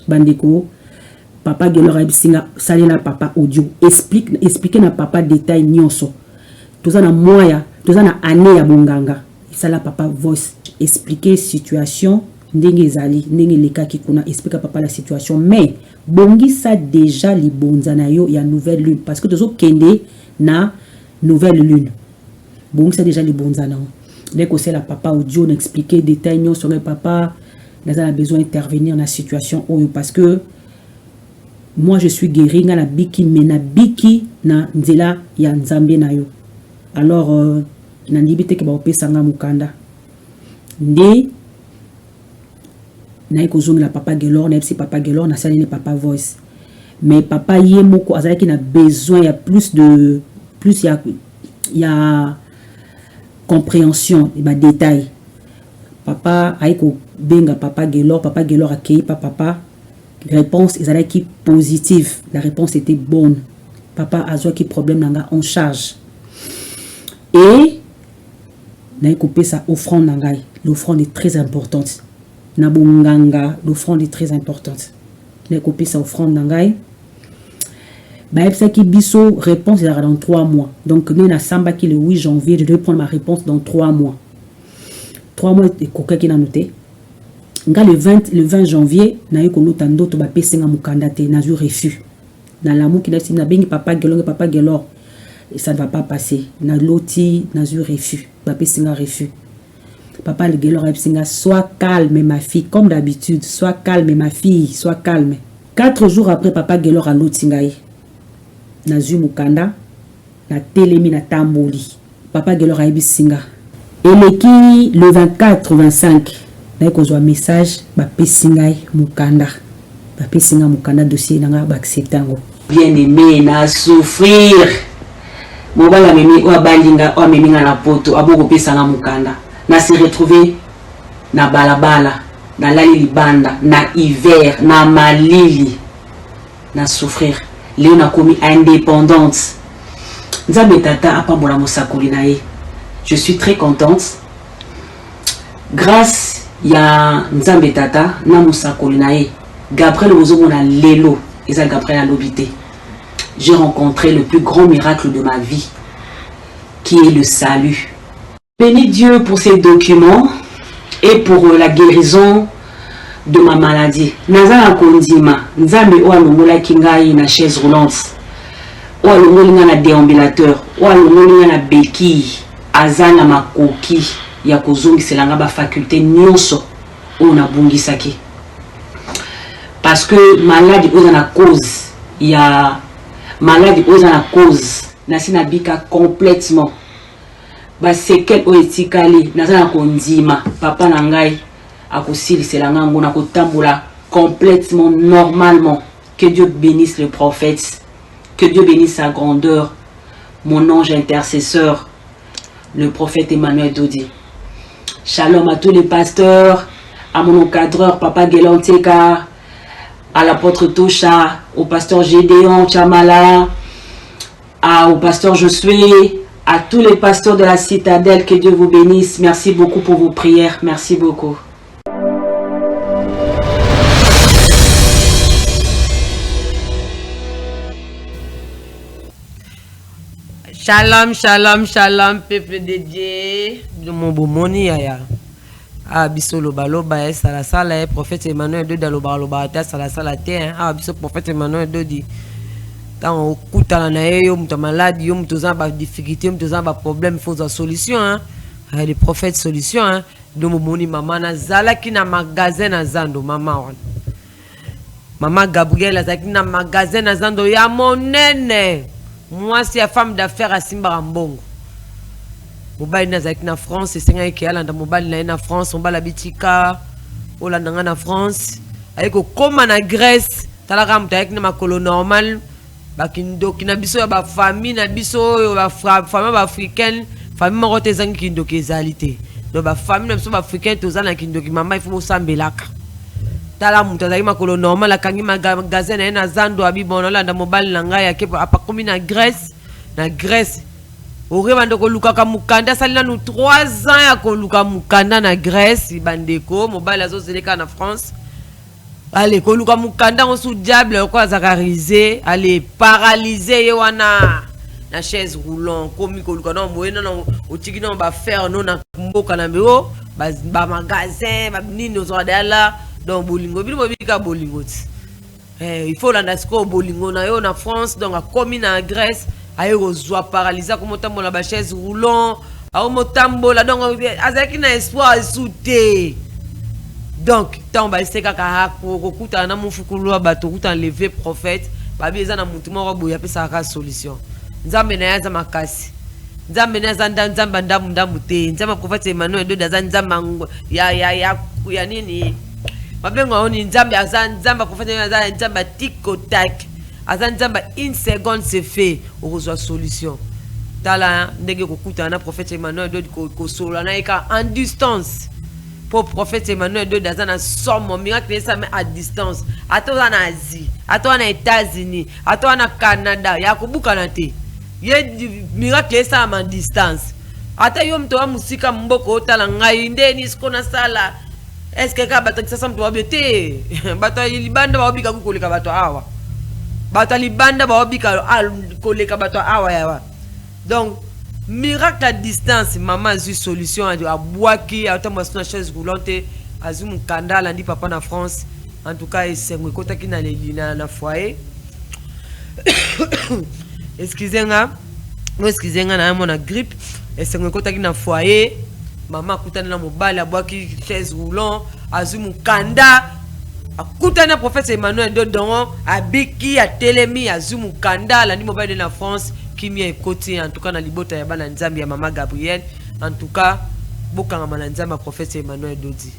bandeko papa Gelor abisinga salela papa audio explique na papa détail nyonso toza na moya toza na année ya bonganga sala papa voice expliquer situation ndenge ezali ndenge leka ki kuna explique papa la situation mais bongi ça déjà li bonzana yo ya nouvelle lune parce que tozo kende na nouvelle lune bongi ça déjà li bonzana dès c'est la papa audio n'expliquer détail non sur le papa nous avons besoin d'intervenir dans la situation parce que moi je suis guéri na biki mena biki na nzela ya nzambe na yo alors na ndibite ke ba opesa nga mukanda ndi na la papa Gelor na si papa Gelor na sali papa voice mais papa yemoko azalaki na besoin il y a compréhension et ba détail papa aiko benga papa Gelor accueilli papa réponse ezalaki positive la réponse était bonne papa azwa ki problème nanga en charge et na coupé sa offrande nangai l'offrande est très importante na bonganga l'offrande est très importante na coupé sa offrande nangai ba epsa ki biso réponse est dans 3 mois donc nous na samba ki le 8 janvier je devais prendre ma réponse dans 3 mois 3 mois et koka ki na noté nga le 20 janvier na yeko nota ndoto ba pesenga mukanda te na ju refus na lamu ki na sina bengi papa Gelor et ça ne va pas passer na loti na ju refus ba pesenga refus papa le Gelor a sois calme ma fille comme d'habitude sois calme ma fille sois calme 4 jours après papa Gelor a loti ngai na ju mukanda na telemi na tamboli papa Gelor a bisinga eleki le 24 25 na kozwa message ba pesingai mukanda dossier nanga ba acceptango bien aimé na souffrir mobala memi o balinga o memi na poto aboko pesanga mukanda na se retrouver na balabala na lali libanda na hiver na malili na souffrir leo na komi indépendante nzambe tata apambola mosakoli na ye je suis très contente grâce ya nzambe tata na mosakoli na ye Gabriel ozomona lelo eza Gabriel alobité j'ai rencontré le plus grand miracle de ma vie qui est le salut. Bénis Dieu pour ces documents et pour la guérison de ma maladie. Nazala kondima nzambe o alongola kingai na chaise roulante o alongola na déambulateur o alongola na béquille azana makoki ya kozongiselanga ba faculté nyonso o na bungisaki parce que maladie ozana cause ya maladie ozana cause nasina bika complètement ba sekel o etikali nazana kondima papa na ngai akosiliselanga ngona kotambola complètement normalement. Que Dieu bénisse le prophète, que Dieu bénisse sa grandeur, mon ange intercesseur, le prophète Emmanuel Dodi. Shalom à tous les pasteurs, à mon encadreur Papa Gelanteka, à l'apôtre Tosha, au pasteur Gédéon Chamala, au pasteur Josué, à tous les pasteurs de la citadelle, que Dieu vous bénisse. Merci beaucoup pour vos prières, merci beaucoup. Shalom, shalom, shalom, peuple de Dieu. De mon beau moni, yaya. Ah, biso loba, sala sala, prophète Emmanuel de loba, sala sala, ah, biso prophète Emmanuel de di. Tant au coup, t'as yo, m'ta malade, yo, m'ta ba difficulté, m'ta ba problème, faut une solution, hein. Ah, les prophètes solution, hein. De mon moni, maman, na zala ki na magasin na zando, maman. Maman Gabriel, a zaki na magasin na zando, ya mon nene. Moi, c'est la femme d'affaires à Simbarambongo. Mobile nazaki na France, c'est un qui est mobile na France, on va la bitika, Hollande na France. Avec comme en Grèce, t'as la rame avec na colo normal, bakindo kina biso ya ba famille na biso ba famille africaine, famille marote zangi kindo kezalité. Donc ba famille na biso ba africaine tozana kindo ki mama il faut sambelaka. Tala mutu azali makolo normal akangi magasin na ye na zando abibona olanda mobali na ngai yake apakomi na Grèce ore bandeko lukaka mukanda asali nanu 3 ans ya koluka mukanda na Grèce bandeko mobali azozeleka na France ale koluka mukanda osu diable oko azakarize ale paralysé ye wana na chaise roulant komi koluka na moyena na otiki na ba faire non na mboka na mbeo ba magasin ba nini ozodala donc bolingo bino bobika bolingo il faut l'andasco bolingo na yo na France donc a commis na Grèce ayo kozwa paralysé comme tambola ba chaise roulant a motambola donc azaki na espoir souté donc tant ba seka ka ko kuta na mufukulu bato kuta lever prophète ba bieza na mutu moko boya pesa ka solution nzambe na yaza makasi nzambe na zanda nzamba ndamu te nzamba prophète Emmanuel de daza nzamba ya nini mabengo oni nzambe azan nzamba prophète azan nzamba tiko tak azan nzamba une seconde c'est fait okozwa solution tala ndenge kokuta na prophète Emmanuel de ko solo na eka en distance pour prophète Emmanuel de daza na somme miracle ça mais à distance atona na Asie atona na États-Unis atona na Canada ya kobuka na te ye miracle ça en distance ata yo mto wa musika mboko tala ngai ndeni sikona sala. Est-ce que bato qui s'assemble te bato libanda ba obika koleka bato awa bato libanda ba obika koleka bato awa yawa donc miracle à distance maman a eu solution à boaki à temps na chaise roulante azu mukanda landi papa na France en tout cas c'est ngwe kota ki na foyer excusez-moi na mon grippe et c'est ngwe kota ki na foyer. Maman kutana na mobali abwaki chaise roulant azumu kanda akutana prophète Emmanuel dedans abiki ya telemi azumu kanda la ni mobali na France kimi ekoti en tout cas na libota ya bana nzambi ya maman Gabriel en tout cas bokanga na nzamba prophète Emmanuel dodi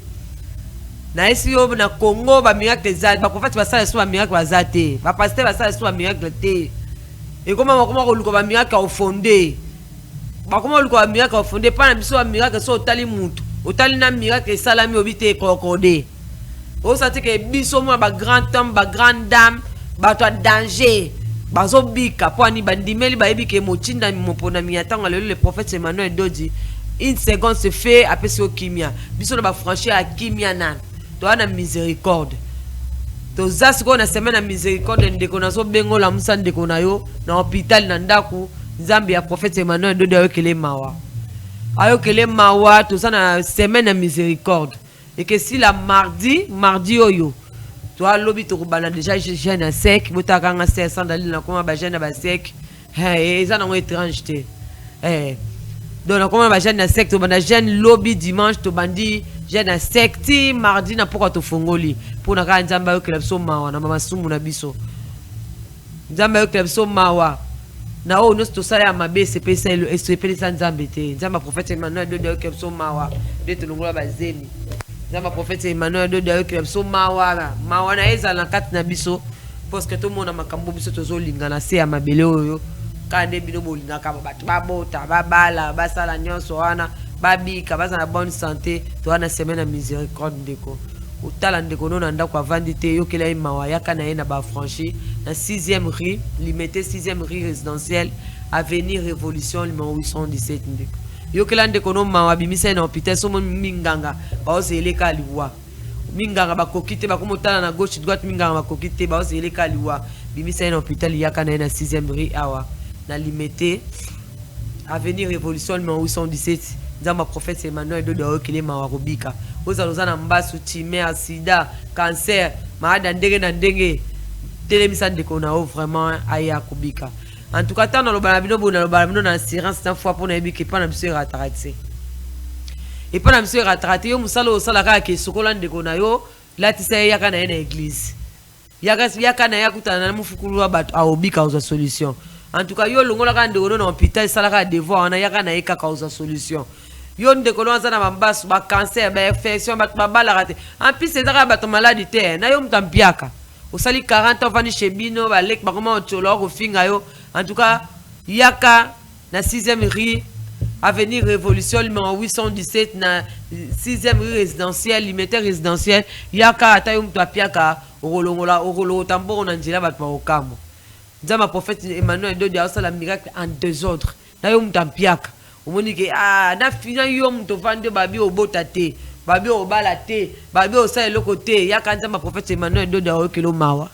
na esi yo na Congo ba miracle za ba prophète ba sala so ba miracle bazate ba pasteur ba sala so ba miracle te et comment ko luko ba miracle au fondé. Comment le miracle fondé pas na biso miracle so otali mutu otali na miracle salami obite kokode o sati ke biso mo ba grand homme ba grande dame ba to danger bazo bika po ani bandimeli ba ebike mochinda mopona miatanga le prophète Emmanuel dodi une seconde se fait après ce kimia biso na ba franchir à kimia nan to ana miséricorde to zasiko na semaine na miséricorde ndeko na so bengo la musa ndeko na yo na hôpital na ndaku Zambia prophète Emmanuel de ayokele mawa tout ça na semaine de miséricorde et que si la mardi oyo toi lobi to kubana déjà jeune à sec botaka nga 500 dali na koma ba jeune ba sec et ça na étrange te donc na koma ba jeune à sec to bana jeune lobby dimanche to bandi jeune à sec ti mardi na pourquoi to fongoli pour na ka nzamba ayokele so mawa na mama sumu na biso nzamba ayokele so mawa na o no sala ya mabe sepesa sepelisa nzambe te nzamba prophète Emmanuel de kepso mawa de tulungola bazemi nzamba prophète Emmanuel de kepso mawa na eza na kati na biso parce que tout le monde a makambo biso tozolinga na se ya mabele oyo kande bino bolinga ka bato babota babala basala nyonso wana babika baza na bonne santé to wana semaine à miséricorde ndeko utala ndeko no nanda kwa vandite yokela imawa yaka na yena ba franchi na 6e rue limité 6e rue résidentielle avenue Révolution numéro 817 ndeko yokela ndeko no mawa bimisa na hôpital so minganga ba ozeleka liwa minganga ba kokite ba komotala na gauche droite minganga ba kokite ba ozeleka liwa bimisa na hôpital yaka na yena 6e rue awa na limité Avenir Révolution numéro 817. Nzamba prophète Emmanuel Dodo Okele Mawarobika. Ozalozana mbasu tumeur, sida, cancer, malade ndenge na ndenge. Télémisa ndeko na o vraiment aya kubika. En tout cas, tant dans le balabino bon dans le balabino dans assurance cette fois pour na ebiki pas na monsieur ratarate. Et pas na monsieur ratarate yo musalo osala ka ke sokola ndeko na yo la tisa yaka na église. Yaka na yakutana na mufukulu wa bat aobika oza solution. En tout cas, yo longola ka ndeko na hôpital salaka devoir na yaka na eka cause solution. Yo ndeko na na mambasu ba cancer ba infection ba bala raté. En plus c'est ça ba to maladie te na yo mtampiaka. Osali 40 ans vani chez bino ba lek ba comment otolo ko finga yo. En tout cas, yaka na 6e rue Avenir Révolution numéro 817 na 6e rue résidentielle limité résidentielle yaka ata yo mtapiaka orolongola orolo tamboro na njila bat ba okamo. Nzama prophète Emmanuel Dodo a la miracle en désordre. Na yo mtampiaka. Omoni ke na fina yo mto vande babi obota te, babi obala te, babi osa eloko te. Yaka nzama prophète Emmanuel Dodo a okelo mawa.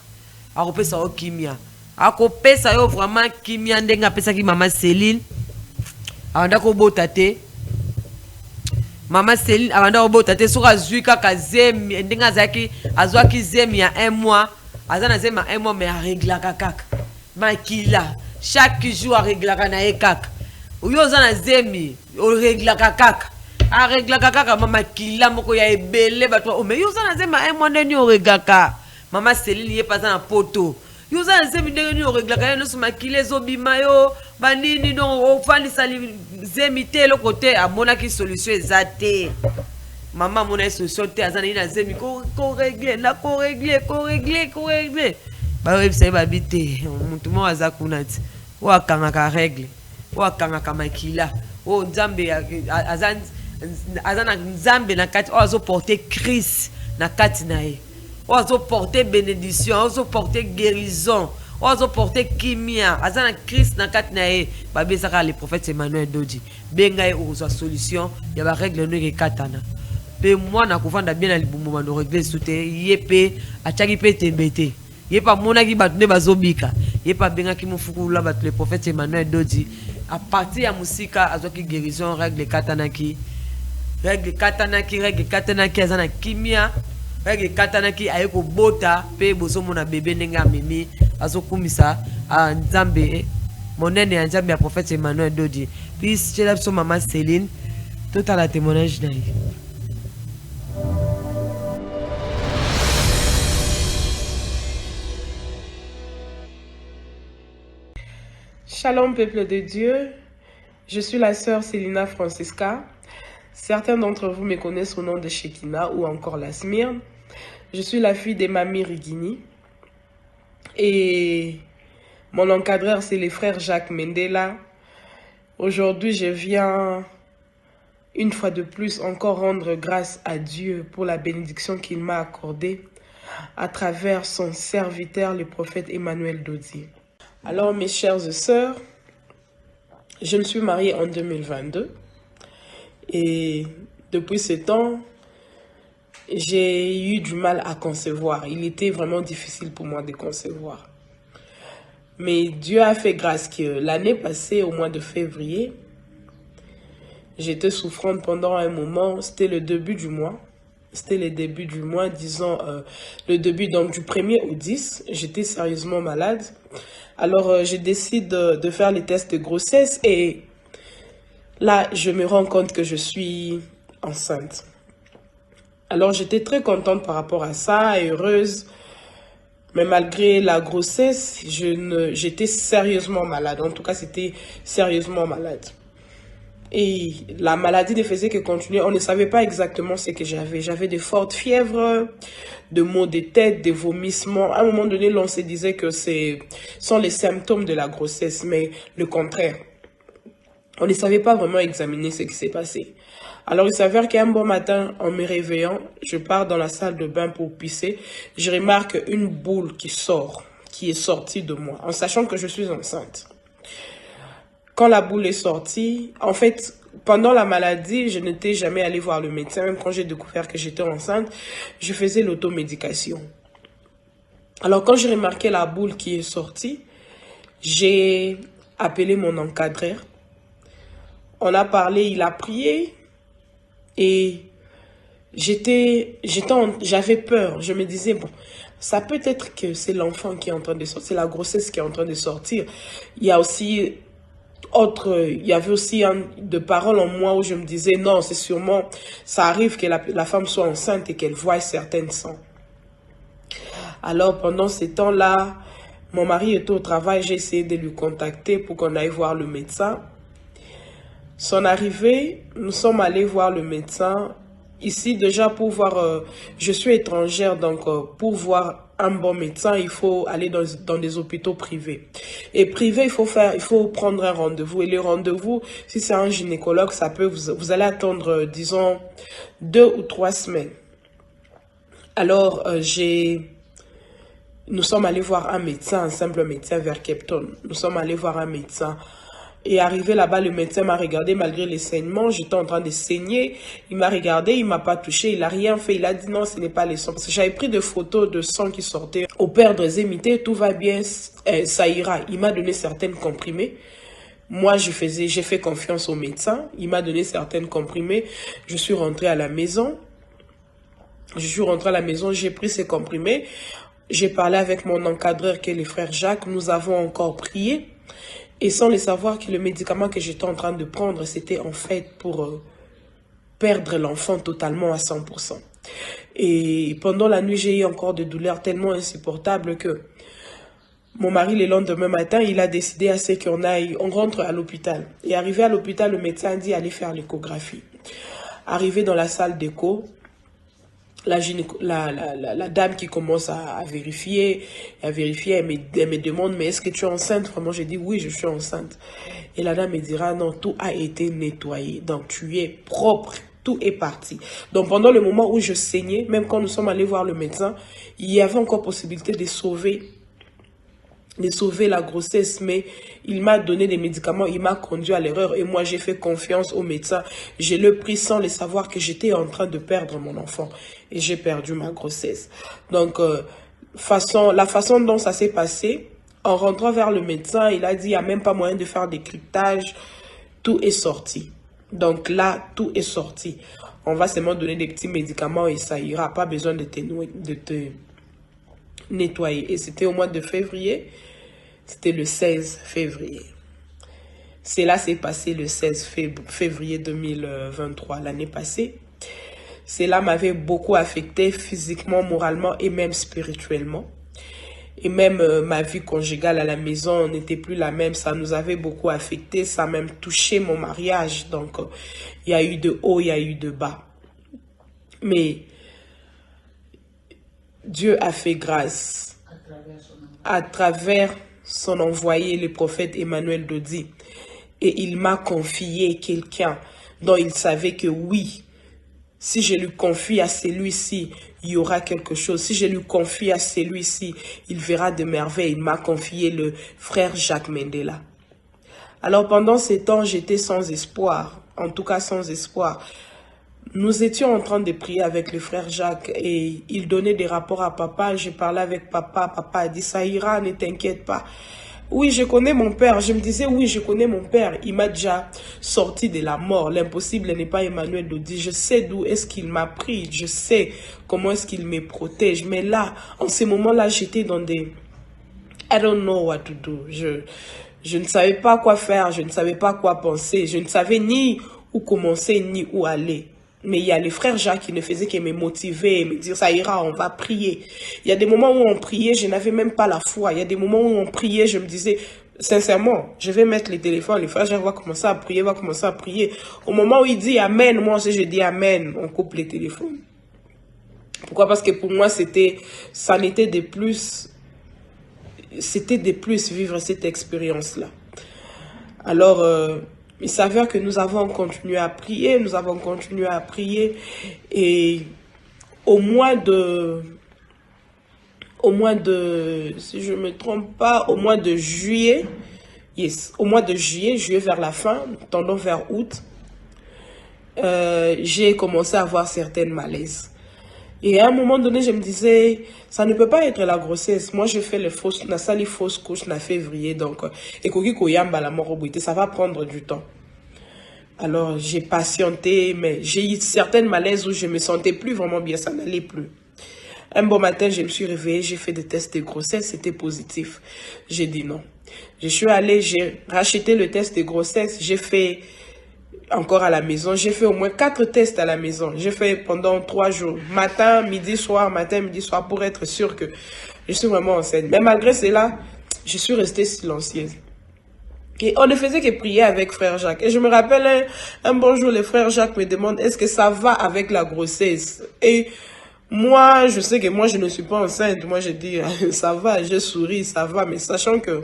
Akopesa o kimia. Akopesa yo vraiment kimia ndenga pesa ki mama Céline. Awanda ko bota te. Mama Céline awanda ko bota te soka zuika ka zemi ndenga zaki azwaki zemi ya 1 mois. Azana zemi ya 1 mois mais a régla kaka. Makila chaque jour a régla kana ekaka. Uyo zana zemi o régla kaka. A régla kaka mama kila moko ya ebele batwa o mais yo zana zemi ya 1 mois ndeni o regaka. Mama Céline ye pas na poto. Yo zana zemi ndeni o régla kana no suma kile zo bima yo banini no o fani sali zemi te le côté a mona ki solution ezate. Maman mona solution te azana ina zemi ko régler na ko régler. Ba website ba bité mutu mo aza kunati wa kanga ka règle wa kanga ka makila o nzambe azana nzambe na kati o azo porter Christ na kati na ye o azo porter bénédiction o azo porter guérison o azo porter kimia azana Christ na kati na ye ba bezaka le prophète Emmanuel Dodi benga ye o solution ya ba règle no ke katana pe moi na kuvanda bien na libumu ba no régler soute yepe achaki pe tembete. Il pas mon qui bat ne bazobika. Il pas bien qui mufuku là bat le prophète Emmanuel Dodi. À partir ya musika azoki guérison règle katanaki azana kimia règle katanaki ayeko bota pe bozo mona bébé nenga mimi azokumisa a nzambe monene ya nzambe ya prophète Emmanuel Dodi. Puis chez la maman Céline tout à la témoignage naï. Shalom peuple de Dieu, je suis la sœur Célina Francisca. Certains d'entre vous me connaissent au nom de Shekina ou encore la Smyrne. Je suis la fille de Mamie Rigini. Et mon encadreur c'est le frère Jacques Mendela. Aujourd'hui je viens une fois de plus encore rendre grâce à Dieu pour la bénédiction qu'il m'a accordée à travers son serviteur le prophète Emmanuel Dodi. Alors mes chers et sœurs, je me suis mariée en 2022 et depuis ce temps, j'ai eu du mal à concevoir. Il était vraiment difficile pour moi de concevoir. Mais Dieu a fait grâce que l'année passée, au mois de février, j'étais souffrante pendant un moment, c'était le début du mois. C'était le début du mois, disons, le début donc du 1er au 10, j'étais sérieusement malade. Alors, je décide de faire les tests de grossesse et là, je me rends compte que je suis enceinte. Alors, j'étais très contente par rapport à ça, et heureuse. Mais malgré la grossesse, j'étais sérieusement malade. En tout cas, c'était sérieusement malade. Et la maladie ne faisait que continuer. On ne savait pas exactement ce que j'avais. J'avais de fortes fièvres, de maux de tête, des vomissements. À un moment donné, l'on se disait que ce sont les symptômes de la grossesse, mais le contraire. On ne savait pas vraiment examiner ce qui s'est passé. Alors, il s'avère qu'un bon matin, en me réveillant, je pars dans la salle de bain pour pisser. Je remarque une boule qui sort, qui est sortie de moi, en sachant que je suis enceinte. Quand la boule est sortie, en fait, pendant la maladie, je n'étais jamais allée voir le médecin. Même quand j'ai découvert que j'étais enceinte, je faisais l'automédication. Alors, quand j'ai remarqué la boule qui est sortie, j'ai appelé mon encadreur. on a parlé, il a prié. Et j'avais peur. Je me disais, bon, ça peut être que c'est l'enfant qui est en train de sortir, c'est la grossesse qui est en train de sortir. Il y avait aussi de paroles en moi où je me disais, non, c'est sûrement, ça arrive que la femme soit enceinte et qu'elle voie certaines sangs. Alors, pendant ces temps-là, mon mari était au travail, j'ai essayé de lui contacter pour qu'on aille voir le médecin. Son arrivée, nous sommes allés voir le médecin. Ici, déjà, pour voir, je suis étrangère, donc pour voir un bon médecin, il faut aller dans des hôpitaux privés. Et privé, il faut prendre un rendez-vous. Et le rendez-vous, si c'est un gynécologue, ça peut, vous allez attendre, disons, 2 ou 3 semaines. Alors, nous sommes allés voir un médecin, un simple médecin vers Cape Town. Nous sommes allés voir un médecin. Et arrivé là-bas, le médecin m'a regardé malgré les saignements. J'étais en train de saigner. Il m'a regardé, il m'a pas touché, il a rien fait. Il a dit non, ce n'est pas les sangs. Parce que j'avais pris des photos de sang qui sortaient. Au père de Zémité, tout va bien, ça ira. Il m'a donné certaines comprimés. Moi, j'ai fait confiance au médecin. Il m'a donné certaines comprimés. Je suis rentrée à la maison. J'ai pris ces comprimés. J'ai parlé avec mon encadreur qui est le frère Jacques. Nous avons encore prié. Et sans le savoir que le médicament que j'étais en train de prendre, c'était en fait pour perdre l'enfant totalement à 100%. Et pendant la nuit, j'ai eu encore des douleurs tellement insupportables que mon mari, le lendemain matin, il a décidé à ce on rentre à l'hôpital. Et arrivé à l'hôpital, le médecin a dit aller faire l'échographie. Arrivé dans la salle d'écho, la dame qui commence à vérifier, elle me demande, mais est-ce que tu es enceinte? Vraiment, j'ai dit oui, je suis enceinte. Et la dame me dira, non, tout a été nettoyé. Donc, tu es propre, tout est parti. Donc, pendant le moment où je saignais, même quand nous sommes allés voir le médecin, il y avait encore possibilité de sauver la grossesse, mais il m'a donné des médicaments, il m'a conduit à l'erreur et moi j'ai fait confiance au médecin. Je l'ai pris sans le savoir que j'étais en train de perdre mon enfant et j'ai perdu ma grossesse. Donc, la façon dont ça s'est passé, en rentrant vers le médecin, il a dit il n'y a même pas moyen de faire des cryptages, tout est sorti. Donc là, tout est sorti. On va seulement donner des petits médicaments et ça ira, pas besoin de te nettoyer. Et c'était au mois de février. C'était le 16 février. Cela s'est passé le 16 février 2023, l'année passée. Cela m'avait beaucoup affecté physiquement, moralement et même spirituellement. Et même ma vie conjugale à la maison n'était plus la même. Ça nous avait beaucoup affecté. Ça a même touché mon mariage. Donc, il y a eu de haut, il y a eu de bas. Mais Dieu a fait grâce à travers son envoyé, le prophète Emmanuel Dodi. Et il m'a confié quelqu'un dont il savait que oui, si je lui confie à celui-ci, il y aura quelque chose. Si je lui confie à celui-ci, il verra de merveilles. Il m'a confié le frère Jacques Mendela. Alors pendant ces temps, j'étais sans espoir. En tout cas, sans espoir. Nous étions en train de prier avec le frère Jacques et il donnait des rapports à papa. Je parlais avec papa. Papa a dit, ça ira, ne t'inquiète pas. Oui, je connais mon père. Je me disais, oui, je connais mon père. Il m'a déjà sorti de la mort. L'impossible n'est pas Emmanuel Dodi. Je sais d'où est-ce qu'il m'a pris. Je sais comment est-ce qu'il me protège. Mais là, en ce moment-là, j'étais dans des... I don't know what to do. Je ne savais pas quoi faire. Je ne savais pas quoi penser. Je ne savais ni où commencer, ni où aller. Mais il y a le frère Jacques qui ne faisait que me motiver, me dire ça ira, on va prier. Il y a des moments où on priait, je n'avais même pas la foi. Il y a des moments où on priait, je me disais, sincèrement, je vais mettre le téléphone, le frère Jacques va commencer à prier, Au moment où il dit Amen, moi aussi je dis Amen, on coupe les téléphones. Pourquoi? Parce que pour moi, c'était de plus vivre cette expérience-là. Alors, il s'avère que nous avons continué à prier, et au mois de, si je ne me trompe pas, au mois de juillet, juillet vers la fin, tendant vers août, j'ai commencé à avoir certaines malaises. Et à un moment donné, je me disais, ça ne peut pas être la grossesse. Moi, j'ai fait les fausses couches en février, donc, ça va prendre du temps. Alors, j'ai patienté, mais j'ai eu certaines malaises où je me sentais plus vraiment bien, ça n'allait plus. Un bon matin, je me suis réveillée, j'ai fait des tests de grossesse, c'était positif. J'ai dit non. Je suis allée, j'ai racheté le test de grossesse, j'ai fait encore à la maison. J'ai fait au moins 4 tests à la maison. J'ai fait pendant 3 jours, matin, midi, soir, pour être sûr que je suis vraiment enceinte. Mais malgré cela, je suis restée silencieuse. Et on ne faisait que prier avec frère Jacques. Et je me rappelle un bon jour, le frère Jacques me demande, est-ce que ça va avec la grossesse? Et moi, je sais que moi, je ne suis pas enceinte. Moi, je dis, ça va, je souris, ça va. Mais sachant que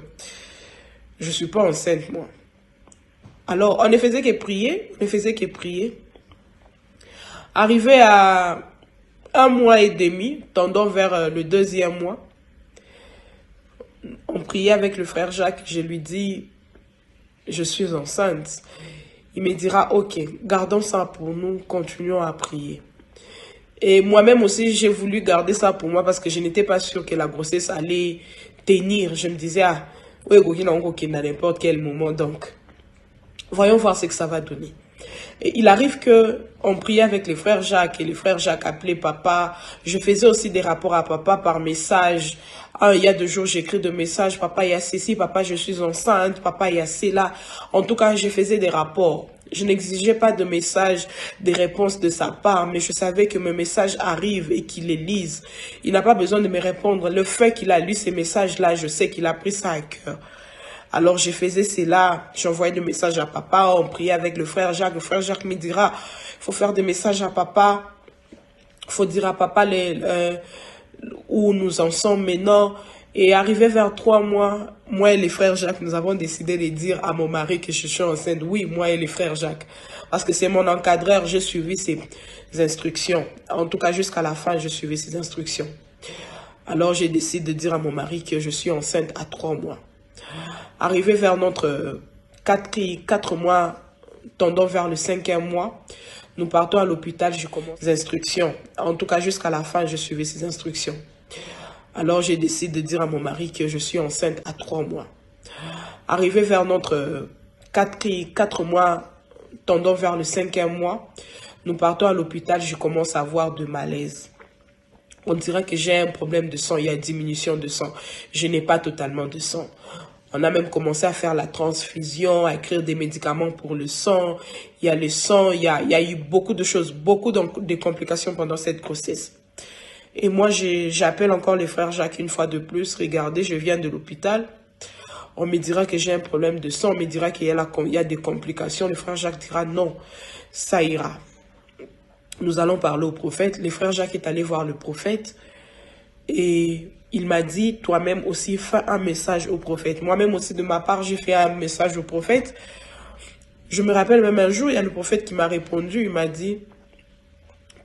je ne suis pas enceinte, moi. Alors, on ne faisait que prier, Arrivé à 1 mois et demi, tendant vers le 2e mois, on priait avec le frère Jacques. Je lui dis, je suis enceinte. Il me dira, ok, gardons ça pour nous, continuons à prier. Et moi-même aussi, j'ai voulu garder ça pour moi parce que je n'étais pas sûre que la grossesse allait tenir. Je me disais, ah, oui, à n'importe quel moment, donc voyons voir ce que ça va donner. Et il arrive que on priait avec les frères Jacques et les frères Jacques appelaient papa. Je faisais aussi des rapports à papa par message. Ah, il y a 2 jours, j'écris de messages. Papa, il y a ceci. Papa, je suis enceinte. Papa, il y a cela. En tout cas, je faisais des rapports. Je n'exigeais pas de messages, des réponses de sa part, mais je savais que mes messages arrivent et qu'il les lise. Il n'a pas besoin de me répondre. Le fait qu'il a lu ces messages-là, je sais qu'il a pris ça à cœur. Alors, je faisais cela, j'envoyais des messages à papa, on priait avec le frère Jacques. Le frère Jacques me dira, il faut faire des messages à papa, il faut dire à papa où nous en sommes maintenant. Et arrivé vers 3 mois, moi et les frères Jacques, nous avons décidé de dire à mon mari que je suis enceinte. Oui, moi et les frères Jacques. Parce que c'est mon encadreur, j'ai suivi ses instructions. En tout cas, jusqu'à la fin, je suivais ses instructions. Alors, j'ai décidé de dire à mon mari que je suis enceinte à 3 mois. Arrivé vers notre 4 mois, tendant vers le 5e mois, nous partons à l'hôpital, je commence les instructions. En tout cas, jusqu'à la fin, je suivais ces instructions. Alors, j'ai décidé de dire à mon mari que je suis enceinte à 3 mois. Arrivé vers notre 4 mois, tendant vers le 5e mois, nous partons à l'hôpital, je commence à avoir de malaise. On dirait que j'ai un problème de sang, il y a diminution de sang. Je n'ai pas totalement de sang. On a même commencé à faire la transfusion, à écrire des médicaments pour le sang. Il y a le sang, il y a eu beaucoup de choses, beaucoup de complications pendant cette grossesse. Et moi, j'appelle encore les frères Jacques une fois de plus. Regardez, je viens de l'hôpital. On me dira que j'ai un problème de sang. On me dira qu'il y a des complications. Le frère Jacques dira non, ça ira. Nous allons parler au prophète. Le frère Jacques est allé voir le prophète. Et il m'a dit, toi-même aussi, fais un message au prophète. Moi-même aussi, de ma part, j'ai fait un message au prophète. Je me rappelle même un jour, il y a le prophète qui m'a répondu. Il m'a dit,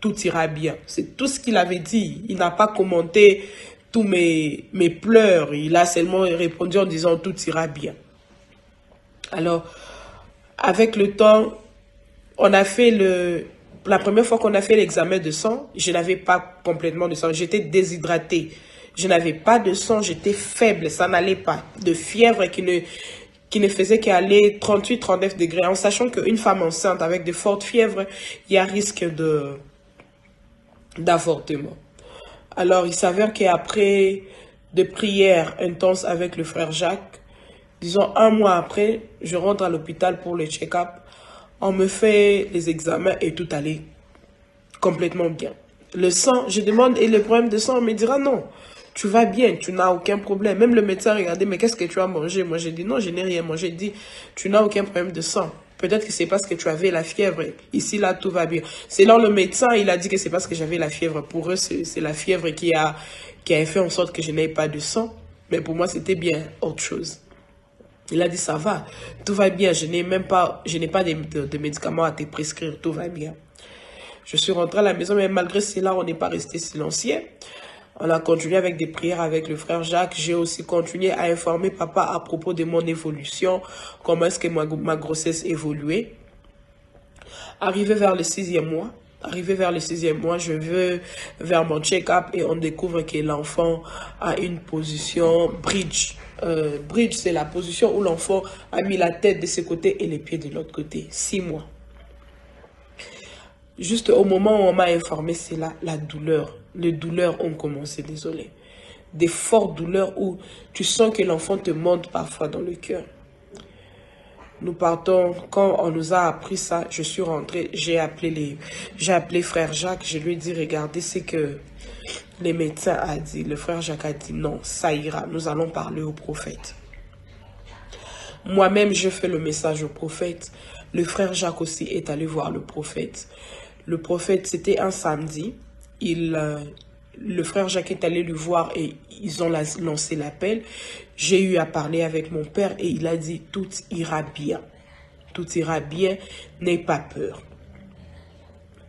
tout ira bien. C'est tout ce qu'il avait dit. Il n'a pas commenté tous mes pleurs. Il a seulement répondu en disant, tout ira bien. Alors, avec le temps, on a fait la première fois qu'on a fait l'examen de sang, je n'avais pas complètement de sang. J'étais déshydratée. Je n'avais pas de sang, j'étais faible, ça n'allait pas. De fièvre qui ne faisait qu'aller 38-39 degrés. En sachant qu'une femme enceinte avec de fortes fièvres, il y a risque d'avortement. Alors, il s'avère qu'après de prières intenses avec le frère Jacques, disons 1 mois après, je rentre à l'hôpital pour le check-up. On me fait les examens et tout allait complètement bien. Le sang, je demande, et le problème de sang, on me dira non, tu vas bien, tu n'as aucun problème. Même le médecin regardait, mais qu'est-ce que tu as mangé? Moi, j'ai dit non, je n'ai rien mangé. Il dit, tu n'as aucun problème de sang. Peut-être que c'est parce que tu avais la fièvre. Ici, là, tout va bien. Selon le médecin, il a dit que c'est parce que j'avais la fièvre. Pour eux, c'est la fièvre qui a fait en sorte que je n'avais pas de sang. Mais pour moi, c'était bien autre chose. Il a dit, ça va, tout va bien. Je n'ai pas de médicaments à te prescrire, tout va bien. Je suis rentrée à la maison, mais malgré cela, on n'est pas resté silencieux. On a continué avec des prières avec le frère Jacques. J'ai aussi continué à informer papa à propos de mon évolution, comment est-ce que ma grossesse évoluait. Arrivé vers le 6e mois, je vais vers mon check-up et on découvre que l'enfant a une position bridge. Bridge, c'est la position où l'enfant a mis la tête de ce côté et les pieds de l'autre côté. 6 mois. juste au moment où on m'a informé, c'est là la douleur. Les douleurs ont commencé, désolé. Des fortes douleurs où tu sens que l'enfant te monte parfois dans le cœur. Nous partons, quand on nous a appris ça, je suis rentrée, j'ai appelé frère Jacques, je lui ai dit, regardez ce que les médecins a dit. Le frère Jacques a dit, non, ça ira, nous allons parler au prophète. Moi-même, je fais le message au prophète. Le frère Jacques aussi est allé voir le prophète. Le prophète, c'était un samedi. Le frère Jacques est allé lui voir et ils ont lancé l'appel. J'ai eu à parler avec mon père et il a dit, tout ira bien. Tout ira bien, n'aie pas peur.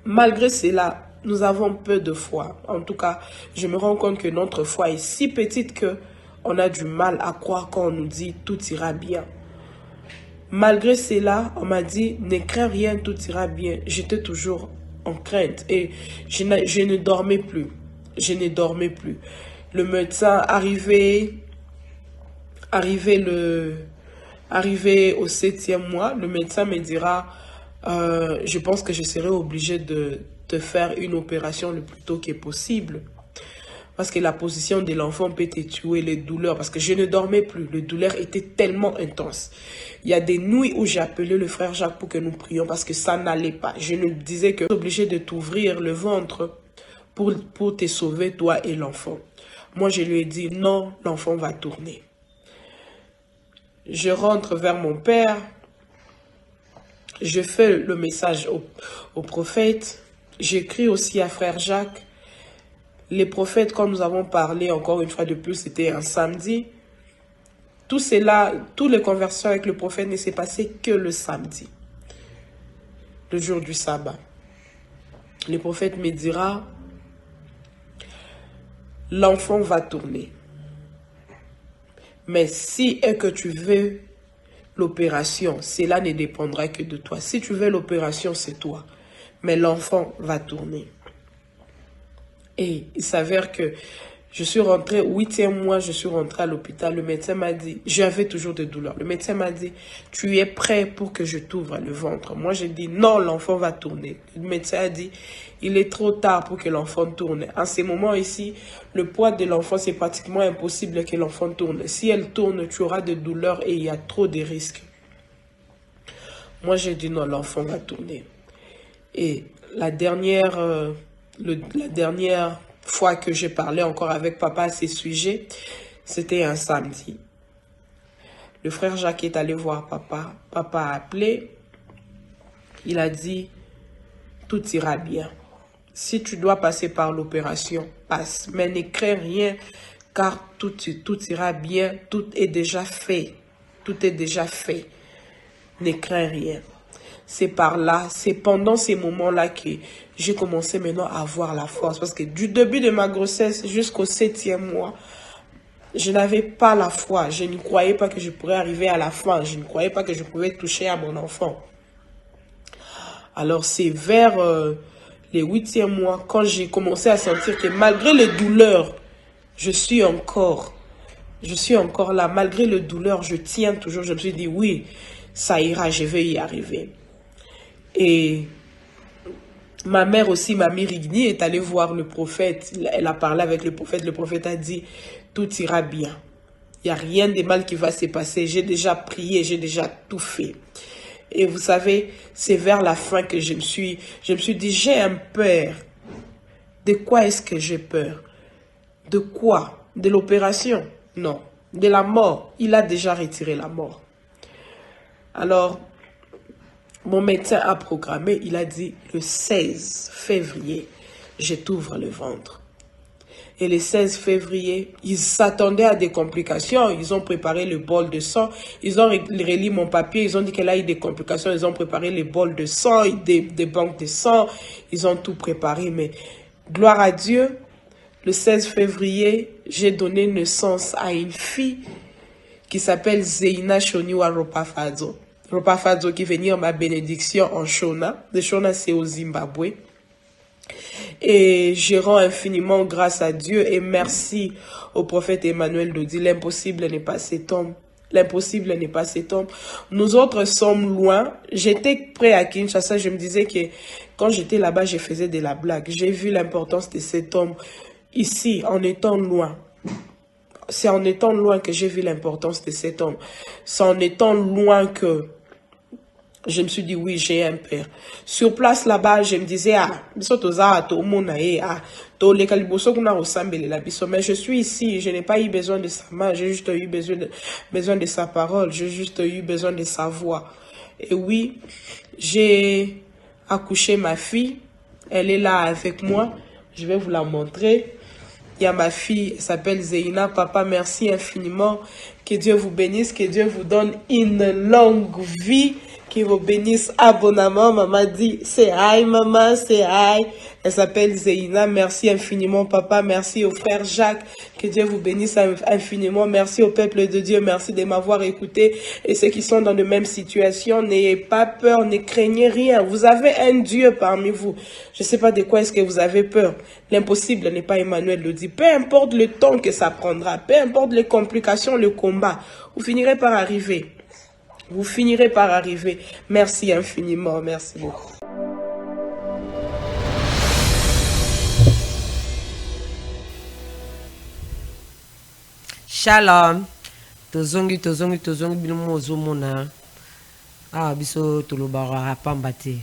Malgré cela, nous avons peu de foi. En tout cas, je me rends compte que notre foi est si petite que on a du mal à croire quand on nous dit tout ira bien. Malgré cela, on m'a dit ne crains rien, tout ira bien. J'étais toujours en crainte et je ne dormais plus. Je ne dormais plus. Le médecin arrivé au 7e mois, le médecin me dira je pense que je serai obligé de te faire une opération le plus tôt que possible. Parce que la position de l'enfant peut te tuer, les douleurs. Parce que je ne dormais plus. Les douleurs étaient tellement intenses. Il y a des nuits où j'ai appelé le frère Jacques pour que nous prions. Parce que ça n'allait pas. Je nous disais que tu es obligé de t'ouvrir le ventre pour te sauver, toi et l'enfant. Moi, je lui ai dit non, l'enfant va tourner. Je rentre vers mon père. Je fais le message au prophète. J'écris aussi à frère Jacques. Les prophètes, quand nous avons parlé, encore une fois de plus, c'était un samedi. Tout cela, toutes les conversations avec le prophète ne s'est passé que le samedi, le jour du sabbat. Le prophète me dira, l'enfant va tourner. Mais si est que tu veux l'opération, cela ne dépendra que de toi. Si tu veux l'opération, c'est toi. Mais l'enfant va tourner. Et il s'avère que je suis rentrée, 8e mois, je suis rentrée à l'hôpital. Le médecin m'a dit, j'avais toujours des douleurs. Le médecin m'a dit, tu es prêt pour que je t'ouvre le ventre. Moi, j'ai dit, non, l'enfant va tourner. Le médecin a dit, il est trop tard pour que l'enfant tourne. En ces moments ici, le poids de l'enfant, c'est pratiquement impossible que l'enfant tourne. Si elle tourne, tu auras des douleurs et il y a trop de risques. Moi, j'ai dit, non, l'enfant va tourner. Et la dernière fois que j'ai parlé encore avec papa à ces sujets, c'était un samedi. Le frère Jacques est allé voir papa. Papa a appelé. Il a dit, tout ira bien. Si tu dois passer par l'opération, passe. Mais ne crains rien, car tout ira bien. Tout est déjà fait. Tout est déjà fait. Ne crains rien. C'est par là, c'est pendant ces moments-là que j'ai commencé maintenant à avoir la force. Parce que du début de ma grossesse jusqu'au 7e mois, je n'avais pas la foi. Je ne croyais pas que je pourrais arriver à la fin. Je ne croyais pas que je pouvais toucher à mon enfant. Alors c'est vers les 8e mois, quand j'ai commencé à sentir que malgré les douleurs, je suis encore là. Malgré les douleurs, je tiens toujours. Je me suis dit, oui, ça ira, je vais y arriver. Et ma mère aussi, Mamie Rigny, est allée voir le prophète. Elle a parlé avec le prophète. Le prophète a dit, tout ira bien. Il n'y a rien de mal qui va se passer. J'ai déjà prié, j'ai déjà tout fait. Et vous savez, c'est vers la fin que je me suis dit, j'ai un peur. De quoi est-ce que j'ai peur? De quoi? De l'opération? Non. De la mort. Il a déjà retiré la mort. Alors, mon médecin a programmé, il a dit, le 16 février, je t'ouvre le ventre. Et le 16 février, ils s'attendaient à des complications. Ils ont préparé le bol de sang. Ils ont relis mon papier. Ils ont dit qu'il y a eu des complications. Ils ont préparé les bols de sang, des banques de sang. Ils ont tout préparé. Mais gloire à Dieu, le 16 février, j'ai donné naissance à une fille qui s'appelle Zeina Shoniwa Ropafadzo. Ropafadzo qui venir ma bénédiction en Shona. Le Shona, c'est au Zimbabwe. Et je rends infiniment grâce à Dieu et merci au prophète Emmanuel Dodi. L'impossible n'est pas cet homme. L'impossible n'est pas cet homme. Nous autres sommes loin. J'étais prêt à Kinshasa. Je me disais que quand j'étais là-bas, je faisais de la blague. J'ai vu l'importance de cet homme ici, en étant loin. C'est en étant loin que j'ai vu l'importance de cet homme. C'est en étant loin que je me suis dit, oui, j'ai un père. Sur place là-bas, je me disais, mais je suis ici, je n'ai pas eu besoin de sa main, j'ai juste eu besoin de sa parole, j'ai juste eu besoin de sa voix. Et oui, j'ai accouché ma fille, elle est là avec moi, je vais vous la montrer. Il y a ma fille, elle s'appelle Zeina. Papa, merci infiniment. Que Dieu vous bénisse, que Dieu vous donne une longue vie, qu'il vous bénisse abondamment. Maman dit, c'est aïe, maman, c'est aïe. Elle s'appelle Zeina. Merci infiniment, papa. Merci au frère Jacques. Que Dieu vous bénisse infiniment. Merci au peuple de Dieu. Merci de m'avoir écouté. Et ceux qui sont dans de mêmes situations, n'ayez pas peur, ne craignez rien. Vous avez un Dieu parmi vous. Je ne sais pas de quoi est-ce que vous avez peur. L'impossible n'est pas Emmanuel le dit. Peu importe le temps que ça prendra, peu importe les complications, le combat, vous finirez par arriver. Vous finirez par arriver. Merci infiniment. Merci beaucoup. Shalom. Tozongi bilmo ozomona. Biso tolobara pambate.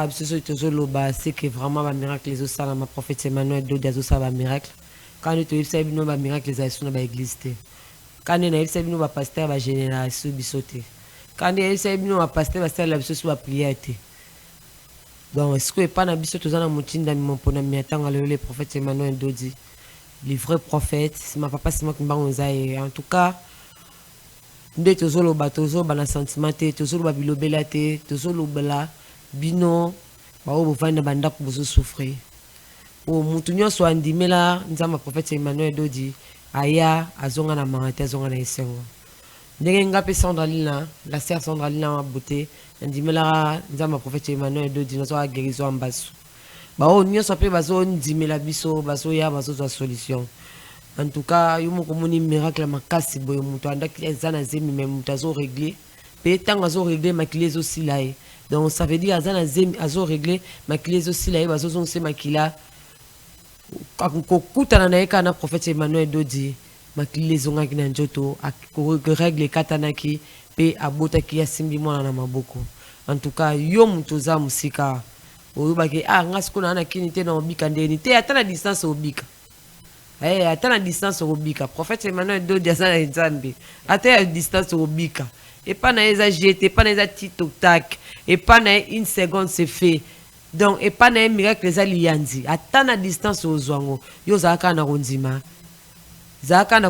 Biso tozoloba c'est que vraiment ba miracle les osala ma prophète Emmanuel Dodi azosala ba miracle. Quand tu sais bino ba miracle les aïsuna ba église te. Quand tu sais bino ba pasteur ba génération bisote. Quand tu sais bino ba pasteur ba sala biso sur ba prière te. Donc est-ce que pas na biso tozana mutinda mi pona mi atanga le prophète Emmanuel Dodi. Les vrais prophètes, c'est ma papa, c'est moi qui m'a en tout cas, nous sommes tous les sentiments, tous les bilobela, tous les bino, vous faites banda pour vous souffrir. Au moutonnion soit andimé là, nous avons prophète Emmanuel Dodi, aya, azonga na mangate, azonga na esengo. N'enga pe Sandralina, la sœur Sandralina en beauté, andimé là, nous avons prophète Emmanuel Dodi, nous avons guérison en basse. Nous sommes bazo ndimela biso bazo ya bazo za solution. En tout cas, yo moko moni miracle makasi boyo muto andaki ezana zemi mais muto azo régler. Pe tanga azo régler makile aussi là. Donc ça veut dire azana zemi azo régler makile aussi là bazo zo se makila. Ko kutana na eka na prophète Emmanuel Dodi makile zo ngaki na njoto ko règle katanaki pe abota ki ya simbi mwana na maboko. En tout cas, yo muto za musika oyubaki ngasko na kinité na obika ndeni te ata na distance obika ata na distance obika prophète Emmanuel Dodi azana nzambe ata à distance obika et pas na eza jeté pas na eza TikTok tac et pas na une seconde c'est fait donc et pas na miracle za lianzi ata na distance ozwango yo zaka na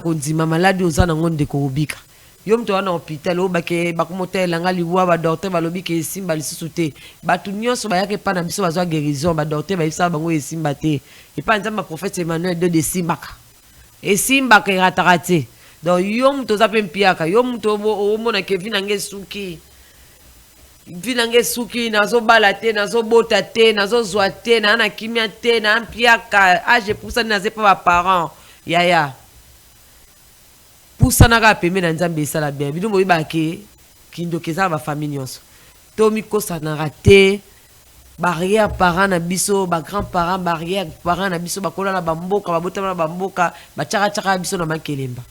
konzima maladi ozana ngonde ko obika yo mto wana hôpital obake bakumotel nga liwa ba docteur balobi ke simba lisusu te batu nyonso bayake pa na biso bazwa guérison ba docteur bayisa bango esimba te et pas nzamba prophète Emmanuel de simbaka esimbaka ratarate donc yo mto za pempiaka yo mto omona ke vinange suki nazo balate nazo bota te nazo zwa te na kimia te na mpiaka age pour ça naze pas ba parents yaya pusanaka pembe na nzambe esala bien bino boyebake kindokeza ba famille nyonso to mikosanaka te barrière parent na biso ba grand parent barrière parent na biso bakolala bamboka babotama na bamboka bachaka biso na makelemba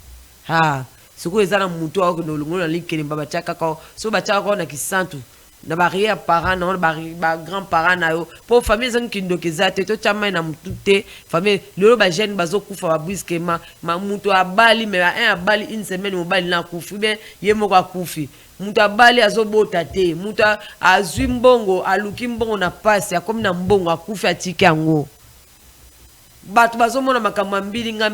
siko ezala mutu ako no longo na likelemba bachaka ko so bachaka ko na kisantu na barrière parent na ba grand parent na yo pour famille zan kindokeza te to chama na mutu te famille lelo ba jeune bazo kufa ba briskement ma mutu abali mais un abali une semaine mobali na kufi ben yemo kwa kufi mutu abali azobota te mutu azwi mbongo aluki mbongo na pasi akomi na mbongo akufi atiki yango batu bazomona makambo mbilinga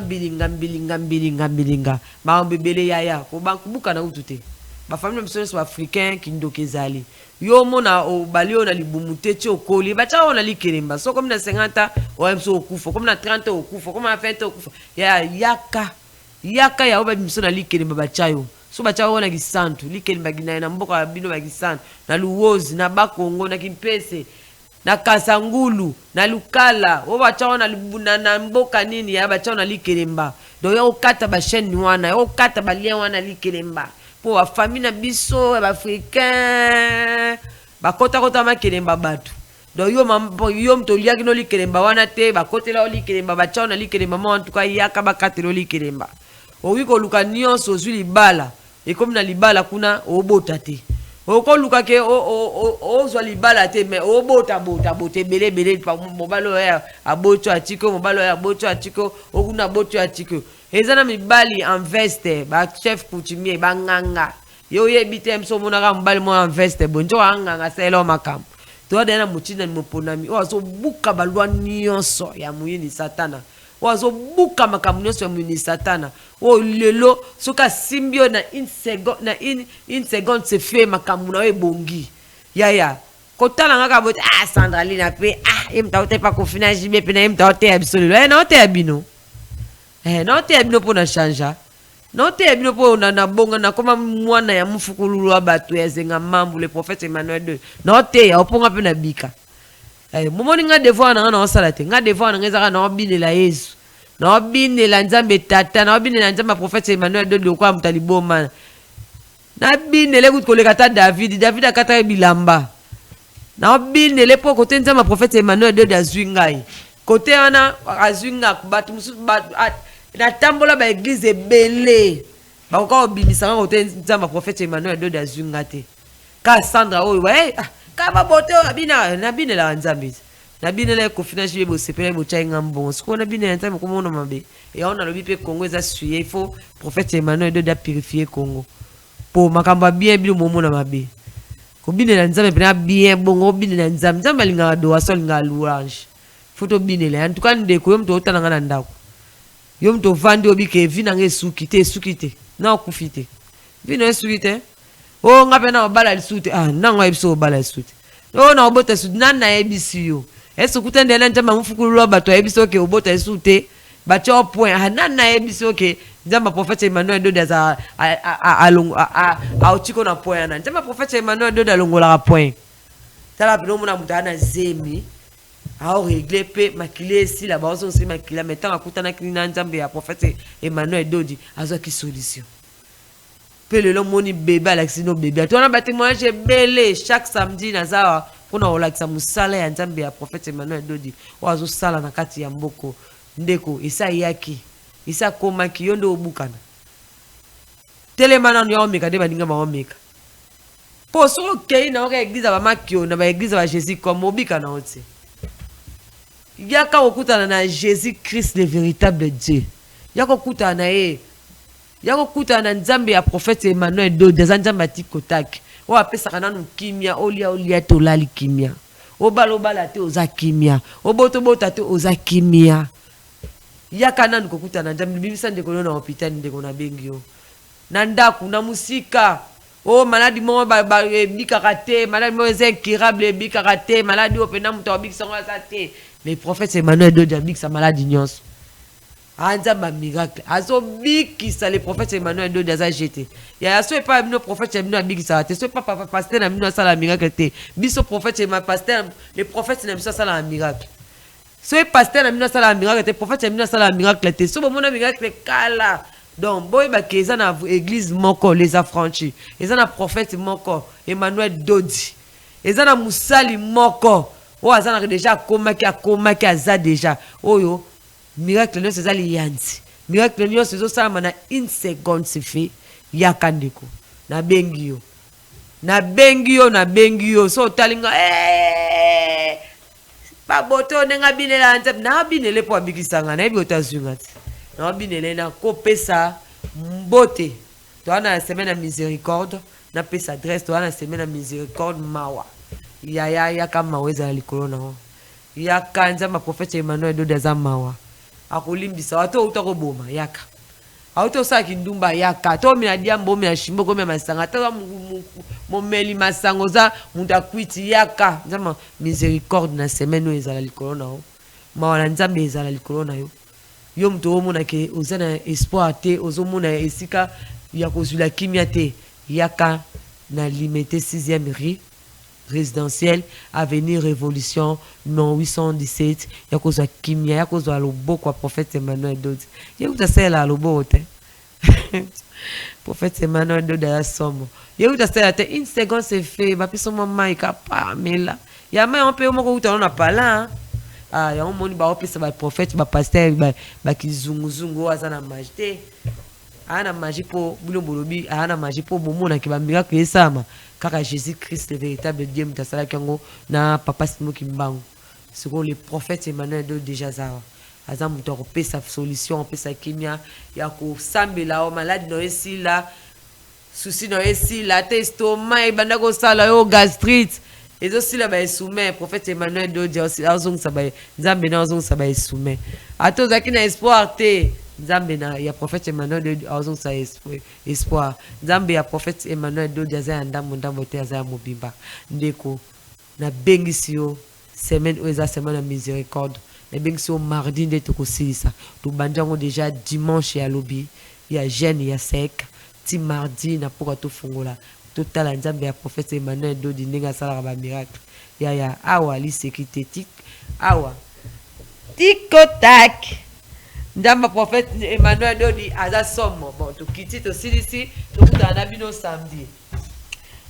ba bebele yaya ko bankubuka na utu te ba famille mso africain kindokezali yo mona o balio na libumute ti okoli bacha ona likelemba so comme na 50 o mso okufa comme na 30 okufa comme na 20 okufa yaka ya oba mso na likelemba bacha yo so bacha ona kisantu likelemba gina na mboka bino ba kisantu na luwozi na bakongo na kimpese na kasangulu na lukala o bacha ona libuna na mboka nini ya bacha ona likelemba donc yo kata ba chaîne wana yo kata ba lien wana likelemba pour ba famille na biso ba africain ba kota ma kelemba batu donc yo mto liaki no likelemba wana te ba kotela likelemba ba chauna likelemba mo en tout cas yaka ba katelo likelemba owi ko luka nyonso ozwi libala et comme na libala kuna obota te oko luka ke ozwa libala te mais obota bele mobalo ya aboto atiko mobalo ya aboto atiko okuna boto atiko ezana mibali en veste ba chef coutumier ba nganga yo yebite mso monaka mobali mo en veste bonjo nganga selo makam to dena mutina moponami ozo buka balwa nyonso ya muyini satana ozo buka makamu nyonso ya muyini satana o lelo soka simbio na une seconde se fait makamu na ebongi ya kotala ngaka bote Sandraline pe imta ote pa kofina jibe pe na imta ote absolument na ote abino na ote abino po na chanja na ote abino po na bonga na koma mwana ya mfukululu abatu ya zenga mambu le prophète Emmanuel II na ote ya oponga pe na bika momoni nga devoir na osala te nga devoir na ngezaka na obinela Yesu na obinela Nzambe tata na obinela Nzambe prophète Emmanuel II kwa mutaliboma na binele kukoleka ta David akata bilamba na obinele po kote Nzambe prophète Emmanuel II azwingai kote wana azwinga batu musu na tambola ba église ebele ba ko obimisa kote Nzambe prophète Emmanuel II azwinga te ka Sandra oyo kaba bote na binela Nzambe na binela kofina jibe bo sepele bo chainga mbongo siko na binela Nzambe ko mona mabe et on a lobi pe Congo eza suye il faut prophète Emmanuel II purifier Congo po makamba bien bilo momo na mabe ko binela Nzambe pena bien bongo binela Nzambe linga do asol nga louange photo binela en tout cas ndeko yo mto otana ngana ndako yo mto vandi obike vina ngesuki te na okufite vina esuki te o ngape na obala lisute nango ebiso obala lisute o na obota lisute nana ebisi yo esu kutende na Nzambe mfukulu bato ebiso ke obota lisute bacho point nana ebiso ke Nzambe prophète Emmanuel II za a otiko na point na Nzambe prophète Emmanuel II alongola point tala bino mona mutana zemi a régler pe makile si la bazo si makila metanga kutana kina Nzambe ya prophète Emmanuel II azo ki solution pe le moni bébé Alexino bébé toi na ba témoignage belé chaque samedi na za kuna olakisa musala ya Nzambe ya prophète Emmanuel II wazo sala na kati ya mboko ndeko isa yaki isa koma ki yondo obukana telemana nyo omeka de baninga ma omeka po so kei na oka église ba makio na ba église ba Jésus comme obika na oti yaka okutana na Jésus Christ le véritable Dieu yako kutana na yako kutana Nzambe ya prophète Emmanuel II des Nzambe tikotaki o apesa kana no kimia olia to lali kimia obala te oza kimia oboto te oza kimia yaka nanu kokutana Nzambe bibisa ndeko na hôpital ndeko na bengio na ndaku na musika maladi mo ba bikaka te maladi mo est incurable bikaka te maladi opena muto bikisa ngasa te mais prophète Emmanuel II bikisa maladi nyonso Nzambe miracle azo bikisa le prophète Emmanuel II za jeté ya so pas no prophète Emmanuel bikisa te so pas pasteur na mino sala miracle te biso prophète Emmanuel pasteur le prophète na biso sala miracle so pasteur na mino sala miracle te prophète na mino sala miracle te so bomona miracle kala donc boy ba keza na église moko les affranchis eza na prophète moko Emmanuel Dodi eza na musali moko o azana déjà komaki aza déjà oyo miracle non c'est ça lianzi miracle non c'est ça na une seconde c'est fait yakandeko na bengio so talinga ba boto nenga binela Nzambe na binele po abikisanga na ebi otazunga na binele na kopesa mbote to ana semaine ya miséricorde na pesa adresse to ana semaine ya miséricorde mawa ya kama weza likolo na ya kanza ma prophète Emmanuel II za mawa akolimbisa wato utakoboma yaka auto saki ndumba yaka to mina diambo mina shimbo ko mina masanga to momeli masango za munda kwiti yaka Nzama miséricorde na semaine o ezala likolo na mawa na Nzambe ezala likolo na yo mto omona ke ozana espoir te ozomona esika ya kozula kimia te yaka na limité 6e rue résidentiel, Avenir Révolution, non 817, il y a cause de Kimia, il y a cause de Alobo, quoi, prophète Emmanuel Dodi. Il y a où ça là, Alobo, prophète Emmanuel Dodi, à la somme. Il y a où ça une seconde, c'est fait, ma personne, maman, il a pas, mais là, il y a même un peu, on n'a pas là, ah, il y a un monde, ça va prophète, va pasteur, qui zungu, azana majte. Ana magie pour boulot bolobi, ana magie pour bomo na kiba miracle esama. Car Jésus Christ le véritable Dieu mutasala kango na papa simo kimbango. Selon les prophètes Emmanuel de déjà ça. Azam mutoropé sa solution, pe sa kimia ya ko sambela o malade no esi la souci no esi la estomac e banda ko sala yo gastrite. Et aussi là ba soumet prophète Emmanuel de Dieu aussi azong sa ba nzambe na azong sa ba soumet. Ato zaki na espoir te. Nzambe na ya prophète Emmanuel de azong sa espoir. Nzambe ya prophète Emmanuel de Diaza ndambo te aza mobimba. Ndeko na bengisi yo semaine oza semaine de miséricorde. Na bengisi yo mardi nde to kosilisa. To banjango déjà dimanche ya lobi ya jeune ya sec. Ti mardi na poka to fungola. Total nzambe ya prophète Emmanuel de ndinga sala ba miracle. Ya awa li sécurité tik awa. Tikotak. Ndamba prophète Emmanuel Dodi aza somme. Bon, tu quittes aussi ici, tu as un abino samedi.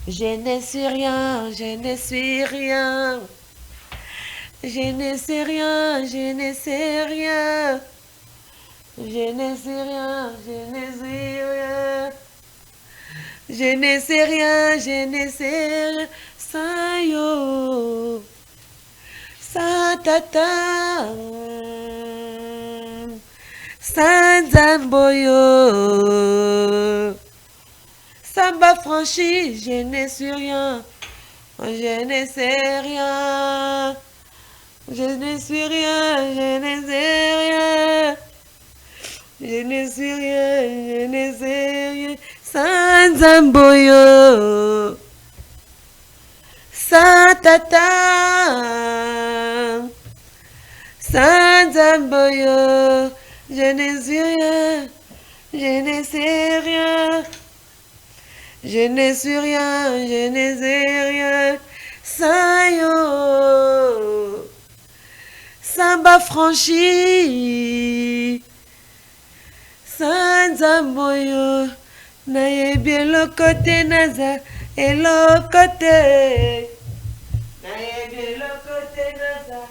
Je ne suis rien, je ne suis rien. Je ne sais rien, je ne sais rien. Je ne sais rien, je ne sais rien. Je ne sais rien, je ne sais rien. Sans yo, sans tata. Sanzamboyo, Samba franchi, je ne suis rien, je ne sais rien, je ne suis rien, je ne sais rien, je ne suis rien, je ne sais rien, Sanzamboyo, Santata, Sanzamboyo. Je ne suis rien, je ne sais rien, je ne suis rien, je ne sais rien, sans yo, samba franchi, sans amboyo, naye bien le côté naza et le côté, naye bien le côté naza.